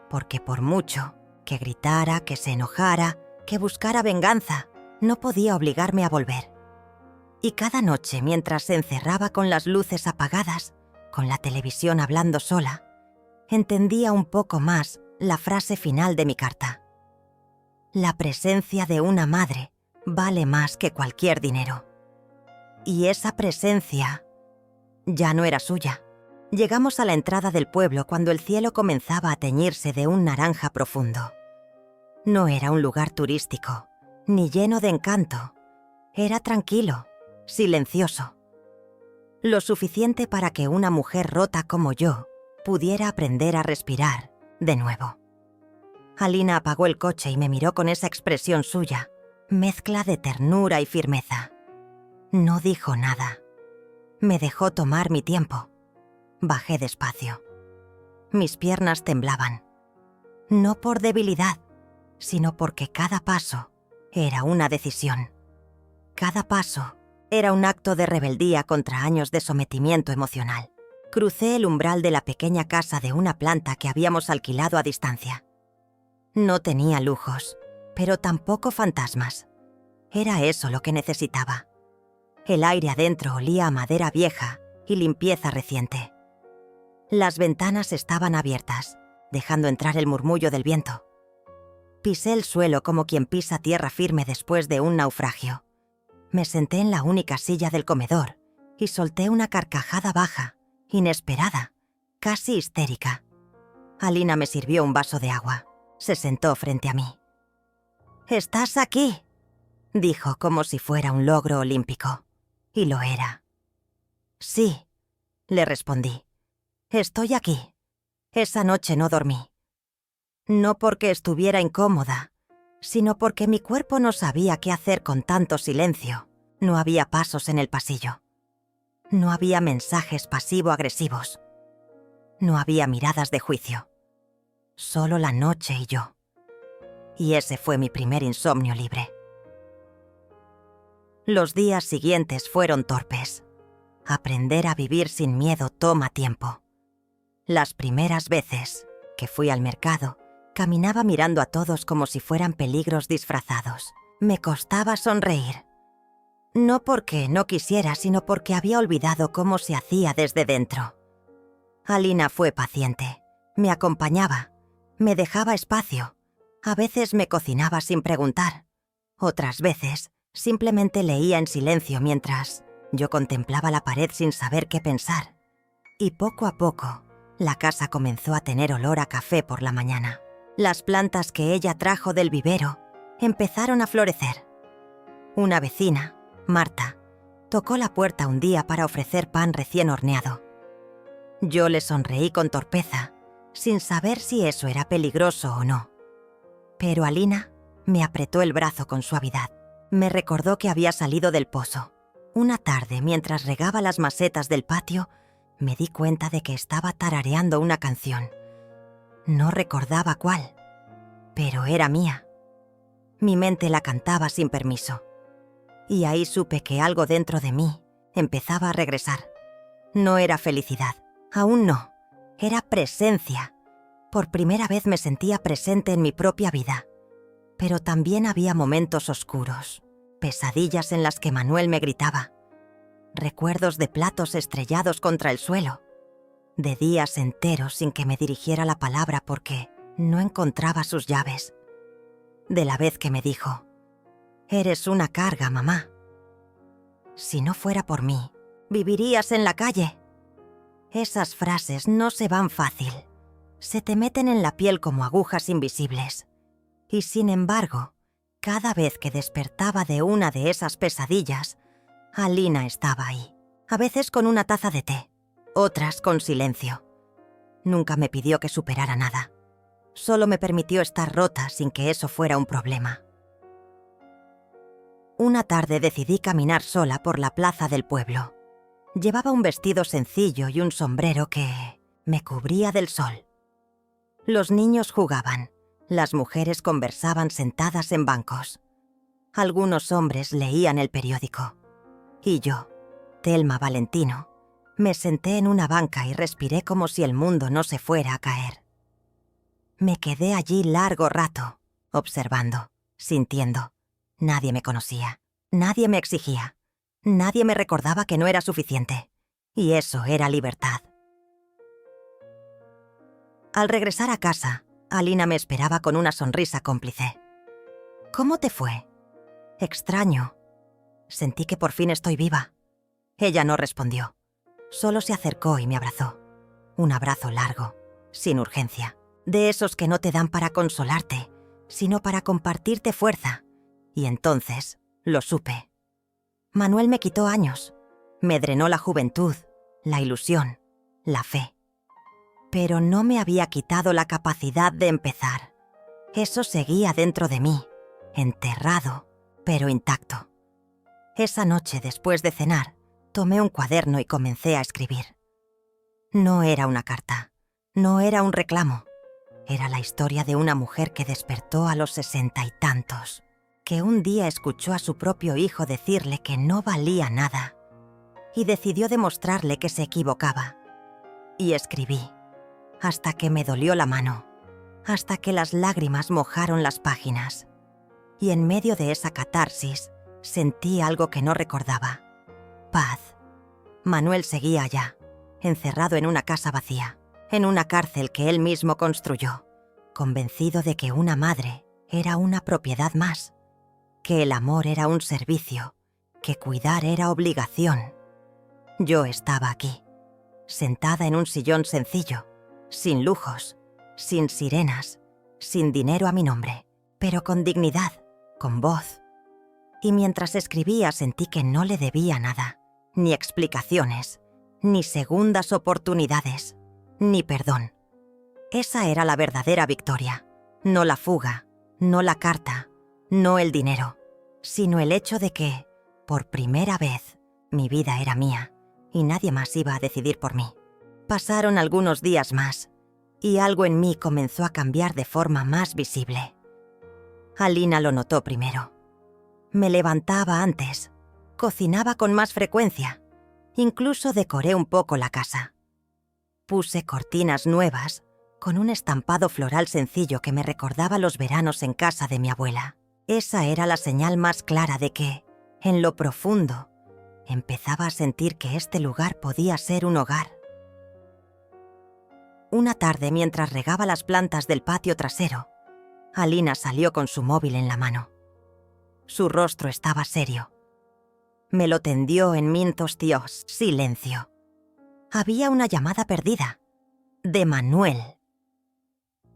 Speaker 1: Porque por mucho que gritara, que se enojara, que buscara venganza, no podía obligarme a volver. Y cada noche, mientras se encerraba con las luces apagadas, con la televisión hablando sola, entendía un poco más la frase final de mi carta. La presencia de una madre vale más que cualquier dinero. Y esa presencia ya no era suya. Llegamos a la entrada del pueblo cuando el cielo comenzaba a teñirse de un naranja profundo. No era un lugar turístico, ni lleno de encanto. Era tranquilo, silencioso. Lo suficiente para que una mujer rota como yo pudiera aprender a respirar de nuevo. Alina apagó el coche y me miró con esa expresión suya, mezcla de ternura y firmeza. No dijo nada. Me dejó tomar mi tiempo. Bajé despacio. Mis piernas temblaban. No por debilidad, sino porque cada paso era una decisión. Cada paso Era un acto de rebeldía contra años de sometimiento emocional. Crucé el umbral de la pequeña casa de una planta que habíamos alquilado a distancia. No tenía lujos, pero tampoco fantasmas. Era eso lo que necesitaba. El aire adentro olía a madera vieja y limpieza reciente. Las ventanas estaban abiertas, dejando entrar el murmullo del viento. Pisé el suelo como quien pisa tierra firme después de un naufragio. Me senté en la única silla del comedor y solté una carcajada baja, inesperada, casi histérica. Alina me sirvió un vaso de agua. Se sentó frente a mí. «¿Estás aquí?», dijo como si fuera un logro olímpico. Y lo era. «Sí», le respondí. «Estoy aquí. Esa noche no dormí. No porque estuviera incómoda, sino porque mi cuerpo no sabía qué hacer con tanto silencio. No había pasos en el pasillo. No había mensajes pasivo-agresivos. No había miradas de juicio. Solo la noche y yo. Y ese fue mi primer insomnio libre. Los días siguientes fueron torpes. Aprender a vivir sin miedo toma tiempo. Las primeras veces que fui al mercado, caminaba mirando a todos como si fueran peligros disfrazados. Me costaba sonreír. No porque no quisiera, sino porque había olvidado cómo se hacía desde dentro. Alina fue paciente. Me acompañaba. Me dejaba espacio. A veces me cocinaba sin preguntar. Otras veces simplemente leía en silencio mientras yo contemplaba la pared sin saber qué pensar. Y poco a poco, la casa comenzó a tener olor a café por la mañana. Las plantas que ella trajo del vivero empezaron a florecer. Una vecina, Marta, tocó la puerta un día para ofrecer pan recién horneado. Yo le sonreí con torpeza, sin saber si eso era peligroso o no. Pero Alina me apretó el brazo con suavidad. Me recordó que había salido del pozo. Una tarde, mientras regaba las macetas del patio, me di cuenta de que estaba tarareando una canción. No recordaba cuál, pero era mía. Mi mente la cantaba sin permiso. Y ahí supe que algo dentro de mí empezaba a regresar. No era felicidad, aún no. Era presencia. Por primera vez me sentía presente en mi propia vida. Pero también había momentos oscuros, pesadillas en las que Manuel me gritaba. Recuerdos de platos estrellados contra el suelo. De días enteros sin que me dirigiera la palabra porque no encontraba sus llaves. De la vez que me dijo: «Eres una carga, mamá. Si no fuera por mí, vivirías en la calle». Esas frases no se van fácil. Se te meten en la piel como agujas invisibles. Y sin embargo, cada vez que despertaba de una de esas pesadillas, Alina estaba ahí. A veces con una taza de té, otras con silencio. Nunca me pidió que superara nada. Solo me permitió estar rota sin que eso fuera un problema. Una tarde decidí caminar sola por la plaza del pueblo. Llevaba un vestido sencillo y un sombrero que me cubría del sol. Los niños jugaban, las mujeres conversaban sentadas en bancos. Algunos hombres leían el periódico. Y yo, Thelma Valentino, me senté en una banca y respiré como si el mundo no se fuera a caer. Me quedé allí largo rato, observando, sintiendo. Nadie me conocía, nadie me exigía, nadie me recordaba que no era suficiente. Y eso era libertad. Al regresar a casa, Alina me esperaba con una sonrisa cómplice. «¿Cómo te fue?» «Extraño. Sentí que por fin estoy viva». Ella no respondió. Solo se acercó y me abrazó. Un abrazo largo, sin urgencia. De esos que no te dan para consolarte, sino para compartirte fuerza. Y entonces lo supe. Manuel me quitó años. Me drenó la juventud, la ilusión, la fe. Pero no me había quitado la capacidad de empezar. Eso seguía dentro de mí, enterrado, pero intacto. Esa noche, después de cenar, tomé un cuaderno y comencé a escribir. No era una carta, no era un reclamo. Era la historia de una mujer que despertó a los 60 y tantos, que un día escuchó a su propio hijo decirle que no valía nada y decidió demostrarle que se equivocaba. Y escribí, hasta que me dolió la mano, hasta que las lágrimas mojaron las páginas. Y en medio de esa catarsis sentí algo que no recordaba. Paz. Manuel seguía allá, encerrado en una casa vacía, en una cárcel que él mismo construyó, convencido de que una madre era una propiedad más, que el amor era un servicio, que cuidar era obligación. Yo estaba aquí, sentada en un sillón sencillo, sin lujos, sin sirenas, sin dinero a mi nombre, pero con dignidad, con voz. Y mientras escribía sentí que no le debía nada, ni explicaciones, ni segundas oportunidades, ni perdón. Esa era la verdadera victoria, no la fuga, no la carta, no el dinero, sino el hecho de que, por primera vez, mi vida era mía y nadie más iba a decidir por mí. Pasaron algunos días más y algo en mí comenzó a cambiar de forma más visible. Alina lo notó primero. Me levantaba antes, cocinaba con más frecuencia, incluso decoré un poco la casa. Puse cortinas nuevas con un estampado floral sencillo que me recordaba los veranos en casa de mi abuela. Esa era la señal más clara de que, en lo profundo, empezaba a sentir que este lugar podía ser un hogar. Una tarde, mientras regaba las plantas del patio trasero, Alina salió con su móvil en la mano. Su rostro estaba serio. Me lo tendió en Mintos Dios. Silencio. Había una llamada perdida. De Manuel.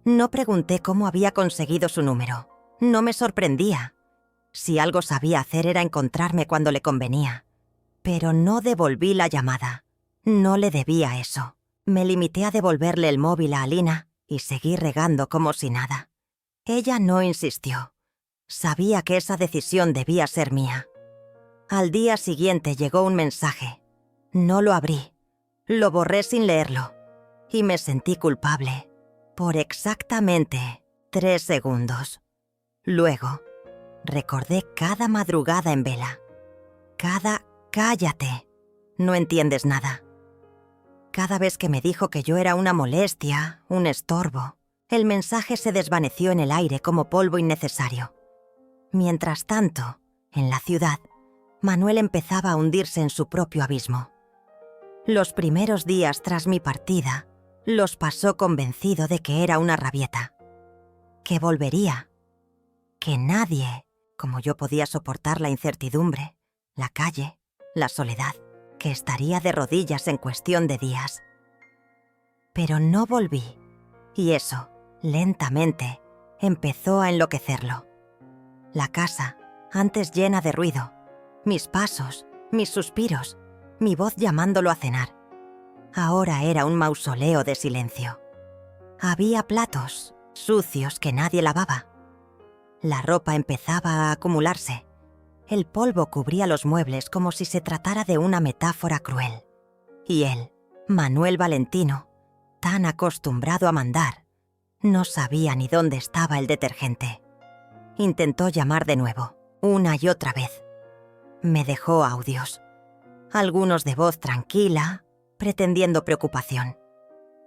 Speaker 1: No pregunté cómo había conseguido su número. No me sorprendía. Si algo sabía hacer era encontrarme cuando le convenía. Pero no devolví la llamada. No le debía eso. Me limité a devolverle el móvil a Alina y seguí regando como si nada. Ella no insistió. Sabía que esa decisión debía ser mía. Al día siguiente llegó un mensaje. No lo abrí. Lo borré sin leerlo. Y me sentí culpable. Por exactamente 3 segundos. Luego, recordé cada madrugada en vela. Cada cállate. No entiendes nada. Cada vez que me dijo que yo era una molestia, un estorbo, el mensaje se desvaneció en el aire como polvo innecesario. Mientras tanto, en la ciudad, Manuel empezaba a hundirse en su propio abismo. Los primeros días tras mi partida, los pasó convencido de que era una rabieta, que volvería, que nadie, como yo, podía soportar la incertidumbre, la calle, la soledad, que estaría de rodillas en cuestión de días. Pero no volví, y eso, lentamente, empezó a enloquecerlo. La casa, antes llena de ruido, mis pasos, mis suspiros, mi voz llamándolo a cenar, ahora era un mausoleo de silencio. Había platos sucios que nadie lavaba. La ropa empezaba a acumularse. El polvo cubría los muebles como si se tratara de una metáfora cruel. Y él, Manuel Valentino, tan acostumbrado a mandar, no sabía ni dónde estaba el detergente. Intentó llamar de nuevo, una y otra vez. Me dejó audios. Algunos de voz tranquila, pretendiendo preocupación.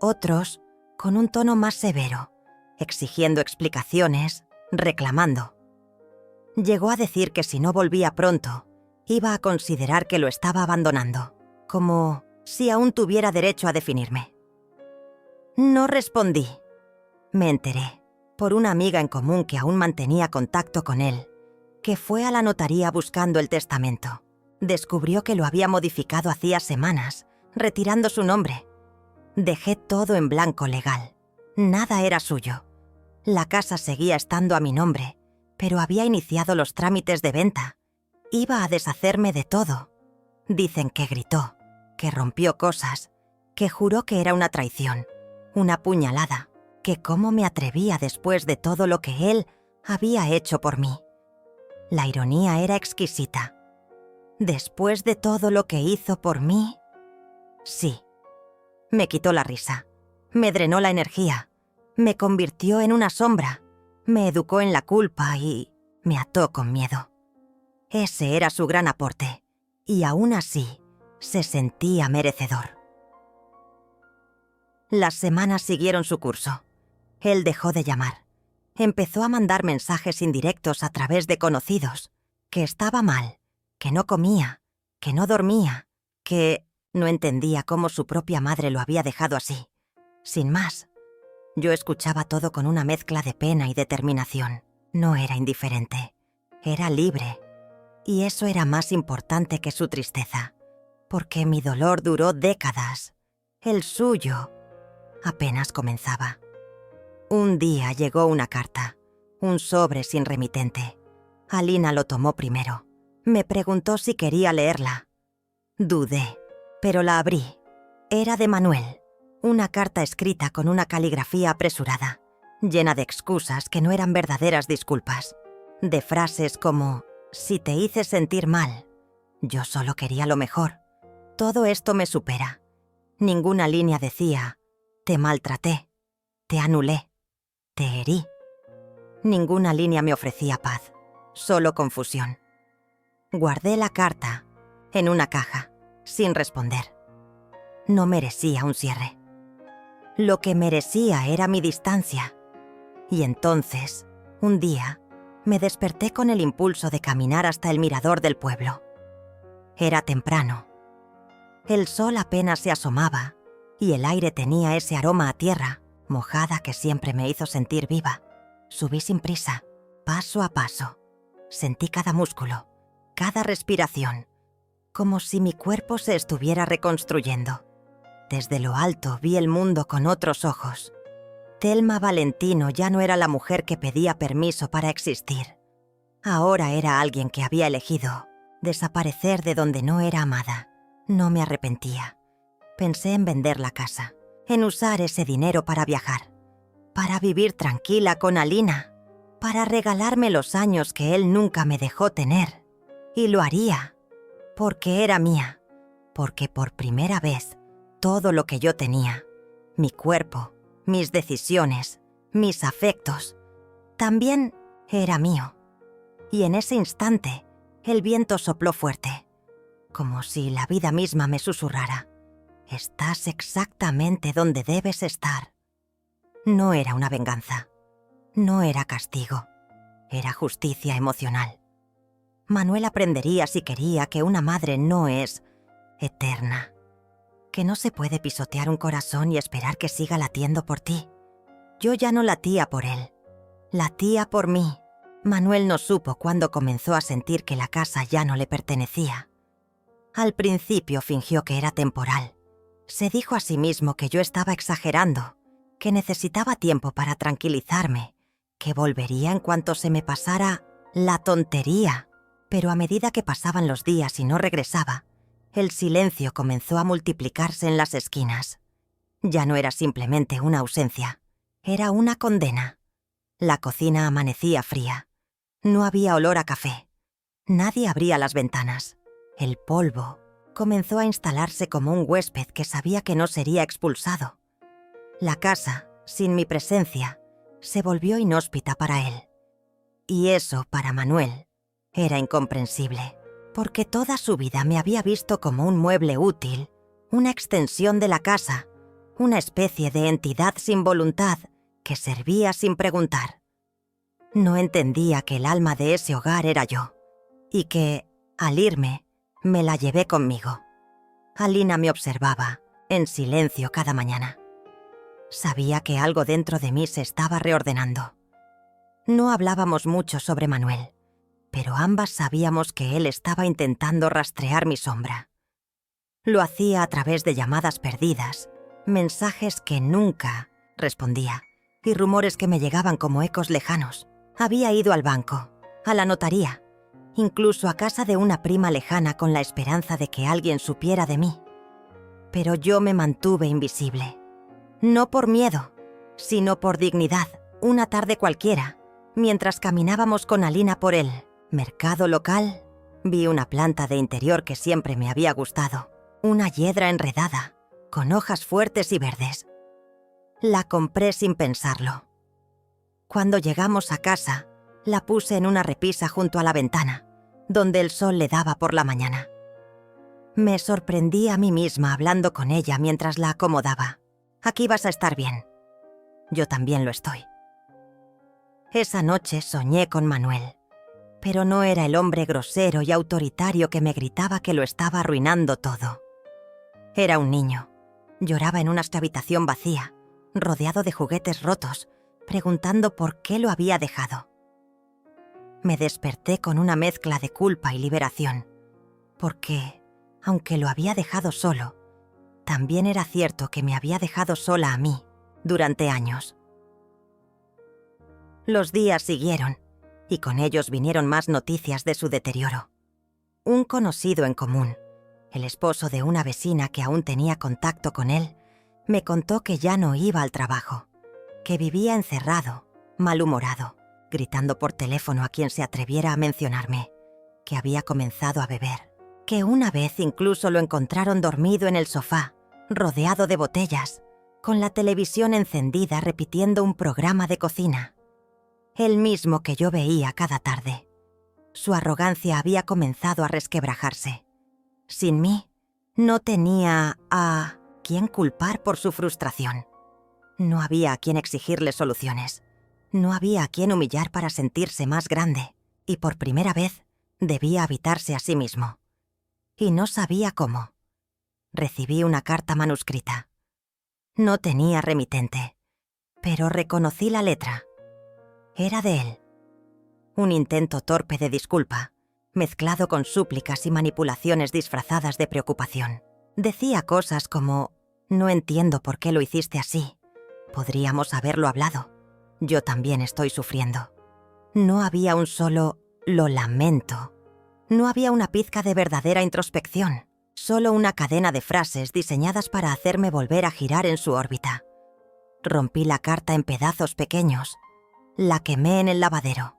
Speaker 1: Otros con un tono más severo, exigiendo explicaciones, reclamando. Llegó a decir que si no volvía pronto, iba a considerar que lo estaba abandonando, como si aún tuviera derecho a definirme. No respondí. Me enteré, por una amiga en común que aún mantenía contacto con él, que fue a la notaría buscando el testamento. Descubrió que lo había modificado hacía semanas, retirando su nombre. Dejé todo en blanco legal. Nada era suyo. La casa seguía estando a mi nombre, pero había iniciado los trámites de venta. Iba a deshacerme de todo. Dicen que gritó, que rompió cosas, que juró que era una traición, una puñalada, que cómo me atrevía después de todo lo que él había hecho por mí. La ironía era exquisita. Después de todo lo que hizo por mí, sí. Me quitó la risa, me drenó la energía, me convirtió en una sombra, me educó en la culpa y Me ató con miedo. Ese era su gran aporte, y aún así se sentía merecedor. Las semanas siguieron su curso. Él dejó de llamar. Empezó a mandar mensajes indirectos a través de conocidos, que estaba mal, que no comía, que no dormía, que no entendía cómo su propia madre lo había dejado así. Sin más, yo escuchaba todo con una mezcla de pena y determinación. No era indiferente, era libre. Y eso era más importante que su tristeza, porque mi dolor duró décadas. El suyo apenas comenzaba. Un día llegó una carta, un sobre sin remitente. Alina lo tomó primero. Me preguntó si quería leerla. Dudé, pero la abrí. Era de Manuel, una carta escrita con una caligrafía apresurada, llena de excusas que no eran verdaderas disculpas, de frases como «si te hice sentir mal, yo solo quería lo mejor, todo esto me supera». Ninguna línea decía «te maltraté, te anulé, te herí». Ninguna línea me ofrecía paz, solo confusión. Guardé la carta en una caja, sin responder. No merecía un cierre. Lo que merecía era mi distancia. Y entonces, un día, me desperté con el impulso de caminar hasta el mirador del pueblo. Era temprano. El sol apenas se asomaba y el aire tenía ese aroma a tierra mojada que siempre me hizo sentir viva. Subí sin prisa, paso a paso. Sentí cada músculo, cada respiración, como si mi cuerpo se estuviera reconstruyendo. Desde lo alto vi el mundo con otros ojos. Thelma Valentino ya no era la mujer que pedía permiso para existir. Ahora era alguien que había elegido desaparecer de donde no era amada. No me arrepentía. Pensé en vender la casa, en usar ese dinero para viajar, para vivir tranquila con Alina, para regalarme los años que él nunca me dejó tener. Y lo haría, porque era mía, porque por primera vez todo lo que yo tenía, mi cuerpo, mis decisiones, mis afectos, también era mío. Y en ese instante, el viento sopló fuerte, como si la vida misma me susurrara: «Estás exactamente donde debes estar». No era una venganza, no era castigo, era justicia emocional. Manuel aprendería si quería que una madre no es eterna, que no se puede pisotear un corazón y esperar que siga latiendo por ti. Yo ya no latía por él, latía por mí. Manuel no supo cuándo comenzó a sentir que la casa ya no le pertenecía. Al principio fingió que era temporal. Se dijo a sí mismo que yo estaba exagerando, que necesitaba tiempo para tranquilizarme, que volvería en cuanto se me pasara la tontería. Pero a medida que pasaban los días y no regresaba, el silencio comenzó a multiplicarse en las esquinas. Ya no era simplemente una ausencia, era una condena. La cocina amanecía fría. No había olor a café. Nadie abría las ventanas. El polvo comenzó a instalarse como un huésped que sabía que no sería expulsado. La casa, sin mi presencia, se volvió inhóspita para él. Y eso, para Manuel, era incomprensible, porque toda su vida me había visto como un mueble útil, una extensión de la casa, una especie de entidad sin voluntad que servía sin preguntar. No entendía que el alma de ese hogar era yo, y que, al irme, me la llevé conmigo. Alina me observaba, en silencio cada mañana. Sabía que algo dentro de mí se estaba reordenando. No hablábamos mucho sobre Manuel, pero ambas sabíamos que él estaba intentando rastrear mi sombra. Lo hacía a través de llamadas perdidas, mensajes que nunca respondía, y rumores que me llegaban como ecos lejanos. Había ido al banco, a la notaría, incluso a casa de una prima lejana con la esperanza de que alguien supiera de mí. Pero yo me mantuve invisible. No por miedo, sino por dignidad. Una tarde cualquiera, mientras caminábamos con Alina por el mercado local, vi una planta de interior que siempre me había gustado. Una hiedra enredada, con hojas fuertes y verdes. La compré sin pensarlo. Cuando llegamos a casa, La puse en una repisa junto a la ventana, donde el sol le daba por la mañana. Me sorprendí a mí misma hablando con ella mientras la acomodaba. Aquí vas a estar bien. Yo también lo estoy. Esa noche soñé con Manuel, pero no era el hombre grosero y autoritario que me gritaba que lo estaba arruinando todo. Era un niño. Lloraba en una habitación vacía, rodeado de juguetes rotos, preguntando por qué lo había dejado. Me desperté con una mezcla de culpa y liberación, porque, aunque lo había dejado solo, también era cierto que me había dejado sola a mí durante años. Los días siguieron, y con ellos vinieron más noticias de su deterioro. Un conocido en común, el esposo de una vecina que aún tenía contacto con él, me contó que ya no iba al trabajo, que vivía encerrado, malhumorado, gritando por teléfono a quien se atreviera a mencionarme, que había comenzado a beber, que una vez incluso lo encontraron dormido en el sofá, rodeado de botellas, con la televisión encendida repitiendo un programa de cocina. El mismo que yo veía cada tarde. Su arrogancia había comenzado a resquebrajarse. Sin mí, no tenía a quién culpar por su frustración. No había a quien exigirle soluciones. No había a quien humillar para sentirse más grande. Y por primera vez, debía habitarse a sí mismo. Y no sabía cómo. Recibí una carta manuscrita. No tenía remitente, pero reconocí la letra. Era de él. Un intento torpe de disculpa, mezclado con súplicas y manipulaciones disfrazadas de preocupación. Decía cosas como: «No entiendo por qué lo hiciste así. Podríamos haberlo hablado. Yo también estoy sufriendo». No había un solo «lo lamento». No había una pizca de verdadera introspección, solo una cadena de frases diseñadas para hacerme volver a girar en su órbita. Rompí la carta en pedazos pequeños, la quemé en el lavadero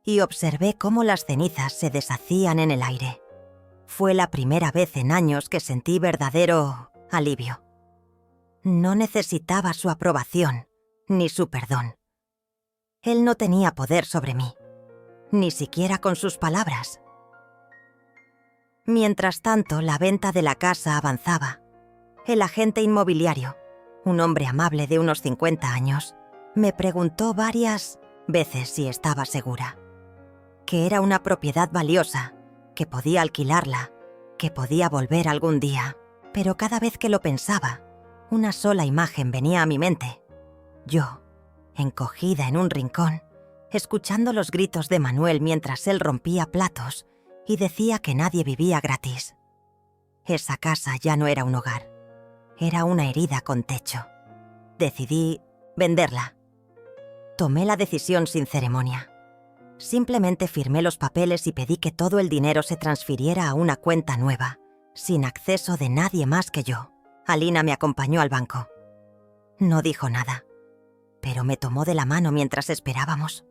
Speaker 1: y observé cómo las cenizas se deshacían en el aire. Fue la primera vez en años que sentí verdadero alivio. No necesitaba su aprobación ni su perdón. Él no tenía poder sobre mí, ni siquiera con sus palabras. Mientras tanto, la venta de la casa avanzaba. El agente inmobiliario, un hombre amable de unos 50 años, me preguntó varias veces si estaba segura. Que era una propiedad valiosa, que podía alquilarla, que podía volver algún día. Pero cada vez que lo pensaba, una sola imagen venía a mi mente. Yo, encogida en un rincón, escuchando los gritos de Manuel mientras él rompía platos y decía que nadie vivía gratis. Esa casa ya no era un hogar. Era una herida con techo. Decidí venderla. Tomé la decisión sin ceremonia. Simplemente firmé los papeles y pedí que todo el dinero se transfiriera a una cuenta nueva, sin acceso de nadie más que yo. Alina me acompañó al banco. No dijo nada, pero me tomó de la mano mientras esperábamos.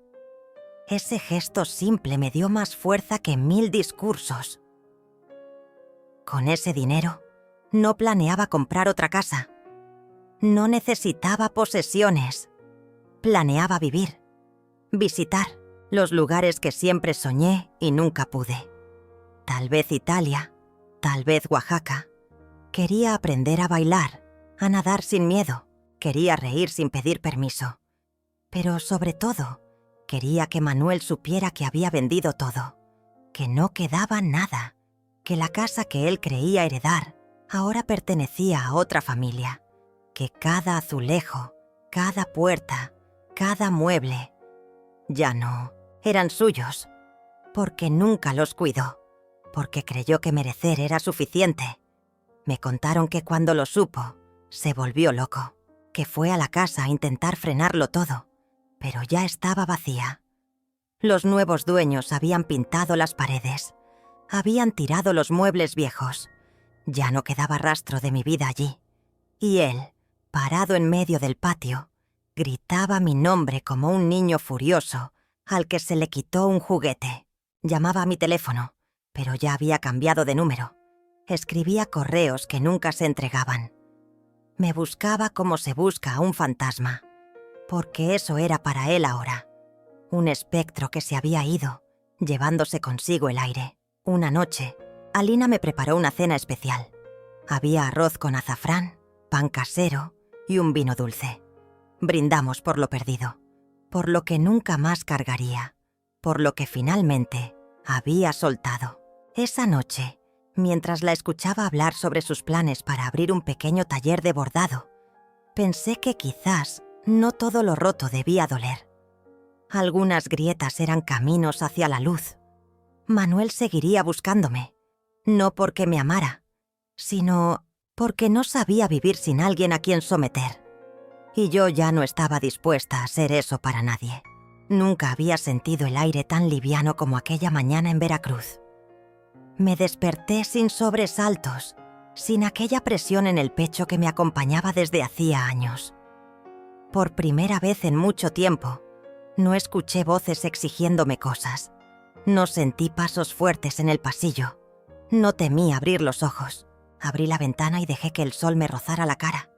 Speaker 1: Ese gesto simple me dio más fuerza que 1000 discursos. Con ese dinero, no planeaba comprar otra casa. No necesitaba posesiones. Planeaba vivir, visitar los lugares que siempre soñé y nunca pude. Tal vez Italia, tal vez Oaxaca. Quería aprender a bailar, a nadar sin miedo. Quería reír sin pedir permiso. Pero sobre todo, quería que Manuel supiera que había vendido todo, que no quedaba nada, que la casa que él creía heredar ahora pertenecía a otra familia, que cada azulejo, cada puerta, cada mueble, ya no eran suyos, porque nunca los cuidó, porque creyó que merecer era suficiente. Me contaron que cuando lo supo, se volvió loco, que fue a la casa a intentar frenarlo todo, pero ya estaba vacía. Los nuevos dueños habían pintado las paredes, habían tirado los muebles viejos, ya no quedaba rastro de mi vida allí, y él, parado en medio del patio, gritaba mi nombre como un niño furioso al que se le quitó un juguete. Llamaba a mi teléfono, pero ya había cambiado de número. Escribía correos que nunca se entregaban. Me buscaba como se busca a un fantasma, porque eso era para él ahora. un espectro que se había ido, llevándose consigo el aire. Una noche, Alina me preparó una cena especial. Había arroz con azafrán, pan casero y un vino dulce. Brindamos por lo perdido, por lo que nunca más cargaría, por lo que finalmente había soltado. Esa noche, mientras la escuchaba hablar sobre sus planes para abrir un pequeño taller de bordado, pensé que quizás no todo lo roto debía doler. Algunas grietas eran caminos hacia la luz. Manuel seguiría buscándome, no porque me amara, sino porque no sabía vivir sin alguien a quien someter. Y yo ya no estaba dispuesta a ser eso para nadie. Nunca había sentido el aire tan liviano como aquella mañana en Veracruz. Me desperté sin sobresaltos, sin aquella presión en el pecho que me acompañaba desde hacía años. Por primera vez en mucho tiempo, no escuché voces exigiéndome cosas. No sentí pasos fuertes en el pasillo. No temí abrir los ojos. Abrí la ventana y dejé que el sol me rozara la cara.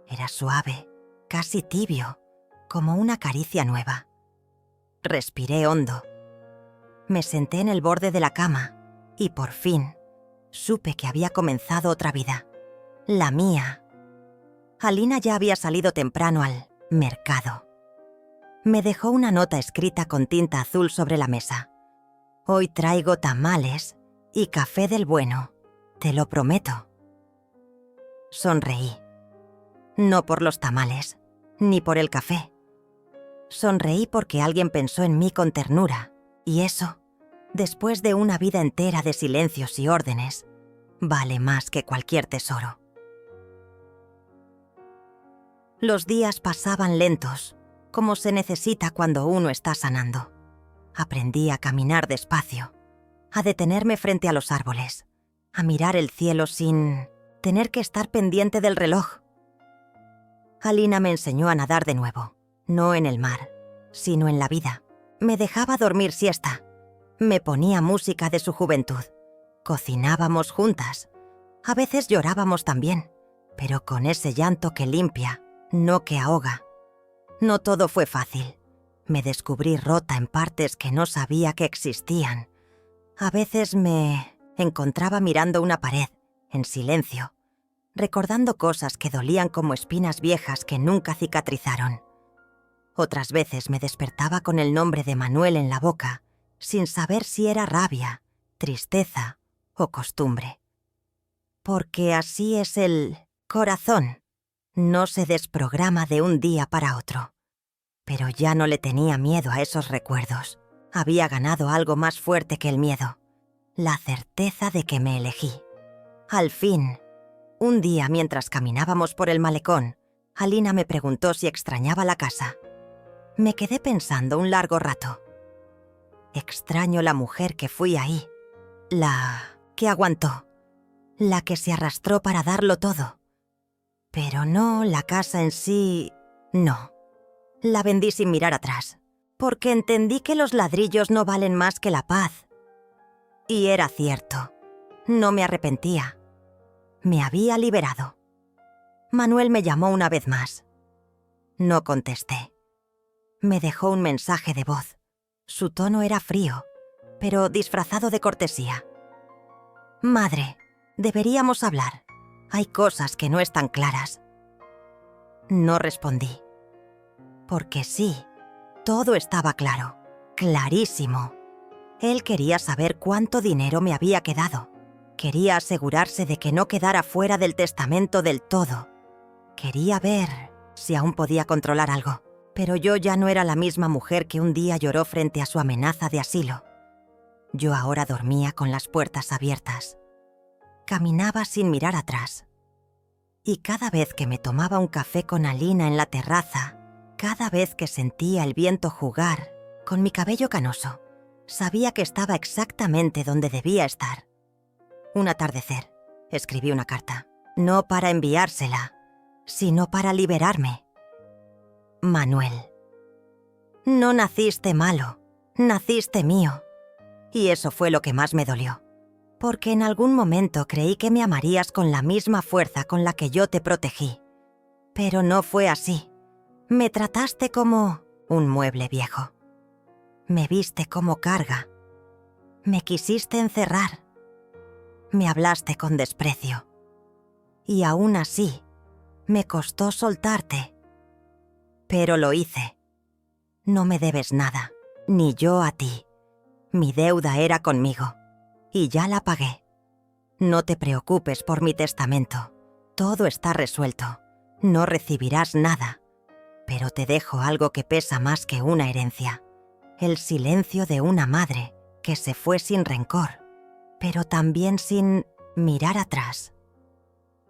Speaker 1: Era suave, casi tibio, como una caricia nueva. Respiré hondo. Me senté en el borde de la cama y por fin supe que había comenzado otra vida. La mía. Alina ya había salido temprano al mercado. Me dejó una nota escrita con tinta azul sobre la mesa. Hoy traigo tamales y café del bueno, te lo prometo. Sonreí. No por los tamales, ni por el café. Sonreí porque alguien pensó en mí con ternura, y eso, después de una vida entera de silencios y órdenes, vale más que cualquier tesoro. Los días pasaban lentos, como se necesita cuando uno está sanando. Aprendí a caminar despacio, a detenerme frente a los árboles, a mirar el cielo sin tener que estar pendiente del reloj. Alina me enseñó a nadar de nuevo, no en el mar, sino en la vida. Me dejaba dormir siesta, me ponía música de su juventud, cocinábamos juntas. A veces llorábamos también, pero con ese llanto que limpia, no que ahoga. No todo fue fácil. Me descubrí rota en partes que no sabía que existían. A veces me encontraba mirando una pared, en silencio, recordando cosas que dolían como espinas viejas que nunca cicatrizaron. Otras veces me despertaba con el nombre de Manuel en la boca, sin saber si era rabia, tristeza o costumbre. Porque así es el corazón. No se desprograma de un día para otro. Pero ya no le tenía miedo a esos recuerdos. Había ganado algo más fuerte que el miedo. La certeza de que me elegí. Al fin, un día mientras caminábamos por el malecón, Alina me preguntó si extrañaba la casa. Me quedé pensando un largo rato. Extraño la mujer que fui ahí. La que aguantó. La que se arrastró para darlo todo. Pero no la casa en sí, no. La vendí sin mirar atrás, porque entendí que los ladrillos no valen más que la paz. Y era cierto. No me arrepentía. Me había liberado. Manuel me llamó una vez más. No contesté. Me dejó un mensaje de voz. Su tono era frío, pero disfrazado de cortesía. Madre, deberíamos hablar. Hay cosas que no están claras. No respondí. Porque sí, todo estaba claro, clarísimo. Él quería saber cuánto dinero me había quedado. Quería asegurarse de que no quedara fuera del testamento del todo. Quería ver si aún podía controlar algo. Pero yo ya no era la misma mujer que un día lloró frente a su amenaza de asilo. Yo ahora dormía con las puertas abiertas. Caminaba sin mirar atrás. Y cada vez que me tomaba un café con Alina en la terraza, cada vez que sentía el viento jugar con mi cabello canoso, sabía que estaba exactamente donde debía estar. Un atardecer, escribí una carta, no para enviársela, sino para liberarme. Manuel. No naciste malo, naciste mío. Y eso fue lo que más me dolió, porque en algún momento creí que me amarías con la misma fuerza con la que yo te protegí. Pero no fue así. Me trataste como un mueble viejo. Me viste como carga. Me quisiste encerrar. Me hablaste con desprecio. Y aún así, me costó soltarte. Pero lo hice. No me debes nada, ni yo a ti. Mi deuda era conmigo, y ya la pagué. No te preocupes por mi testamento. Todo está resuelto. No recibirás nada. Pero te dejo algo que pesa más que una herencia. El silencio de una madre que se fue sin rencor, pero también sin mirar atrás.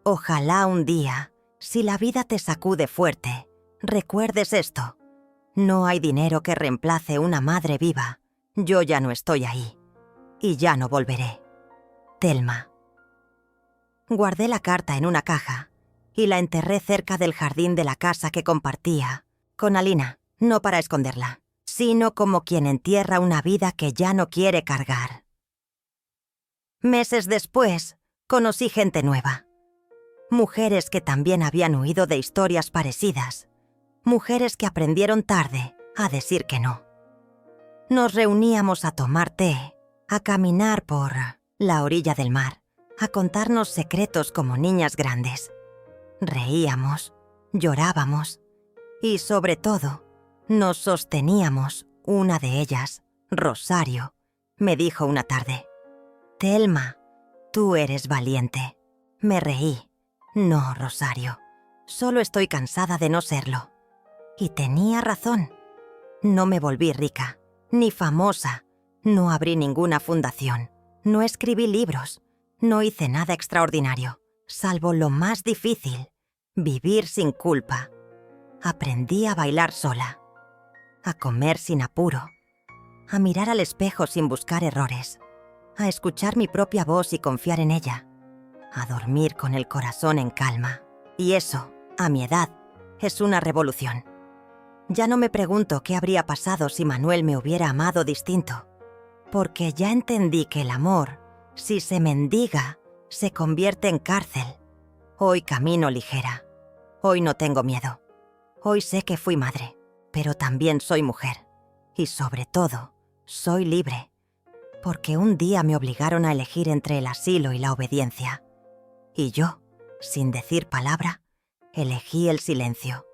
Speaker 1: Ojalá un día, si la vida te sacude fuerte, recuerdes esto. No hay dinero que reemplace una madre viva. Yo ya no estoy ahí. Y ya no volveré. Thelma. Guardé la carta en una caja y la enterré cerca del jardín de la casa que compartía con Alina, no para esconderla, sino como quien entierra una vida que ya no quiere cargar. Meses después, conocí gente nueva. Mujeres que también habían huido de historias parecidas. Mujeres que aprendieron tarde a decir que no. Nos reuníamos a tomar té, a caminar por la orilla del mar, a contarnos secretos como niñas grandes. Reíamos, llorábamos y, sobre todo, nos sosteníamos. Una de ellas, Rosario, me dijo una tarde: «Thelma, tú eres valiente». Me reí. «No, Rosario, solo estoy cansada de no serlo». Y tenía razón. No me volví rica, ni famosa, no abrí ninguna fundación, no escribí libros, no hice nada extraordinario, salvo lo más difícil: vivir sin culpa. Aprendí a bailar sola, a comer sin apuro, a mirar al espejo sin buscar errores, a escuchar mi propia voz y confiar en ella, a dormir con el corazón en calma. Y eso, a mi edad, es una revolución. Ya no me pregunto qué habría pasado si Manuel me hubiera amado distinto, porque ya entendí que el amor, si se mendiga, se convierte en cárcel. Hoy camino ligera. Hoy no tengo miedo. Hoy sé que fui madre, pero también soy mujer. Y sobre todo, soy libre, porque un día me obligaron a elegir entre el asilo y la obediencia. Y yo, sin decir palabra, elegí el silencio,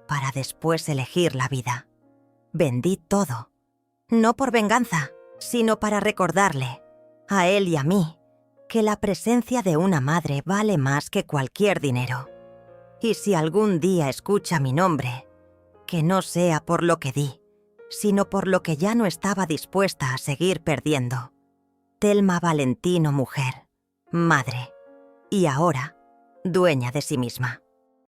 Speaker 1: para después elegir la vida. Vendí todo, no por venganza, sino para recordarle, a él y a mí, que la presencia de una madre vale más que cualquier dinero. Y si algún día escucha mi nombre, que no sea por lo que di, sino por lo que ya no estaba dispuesta a seguir perdiendo. Thelma Valentino, mujer, madre, y ahora, dueña de sí misma.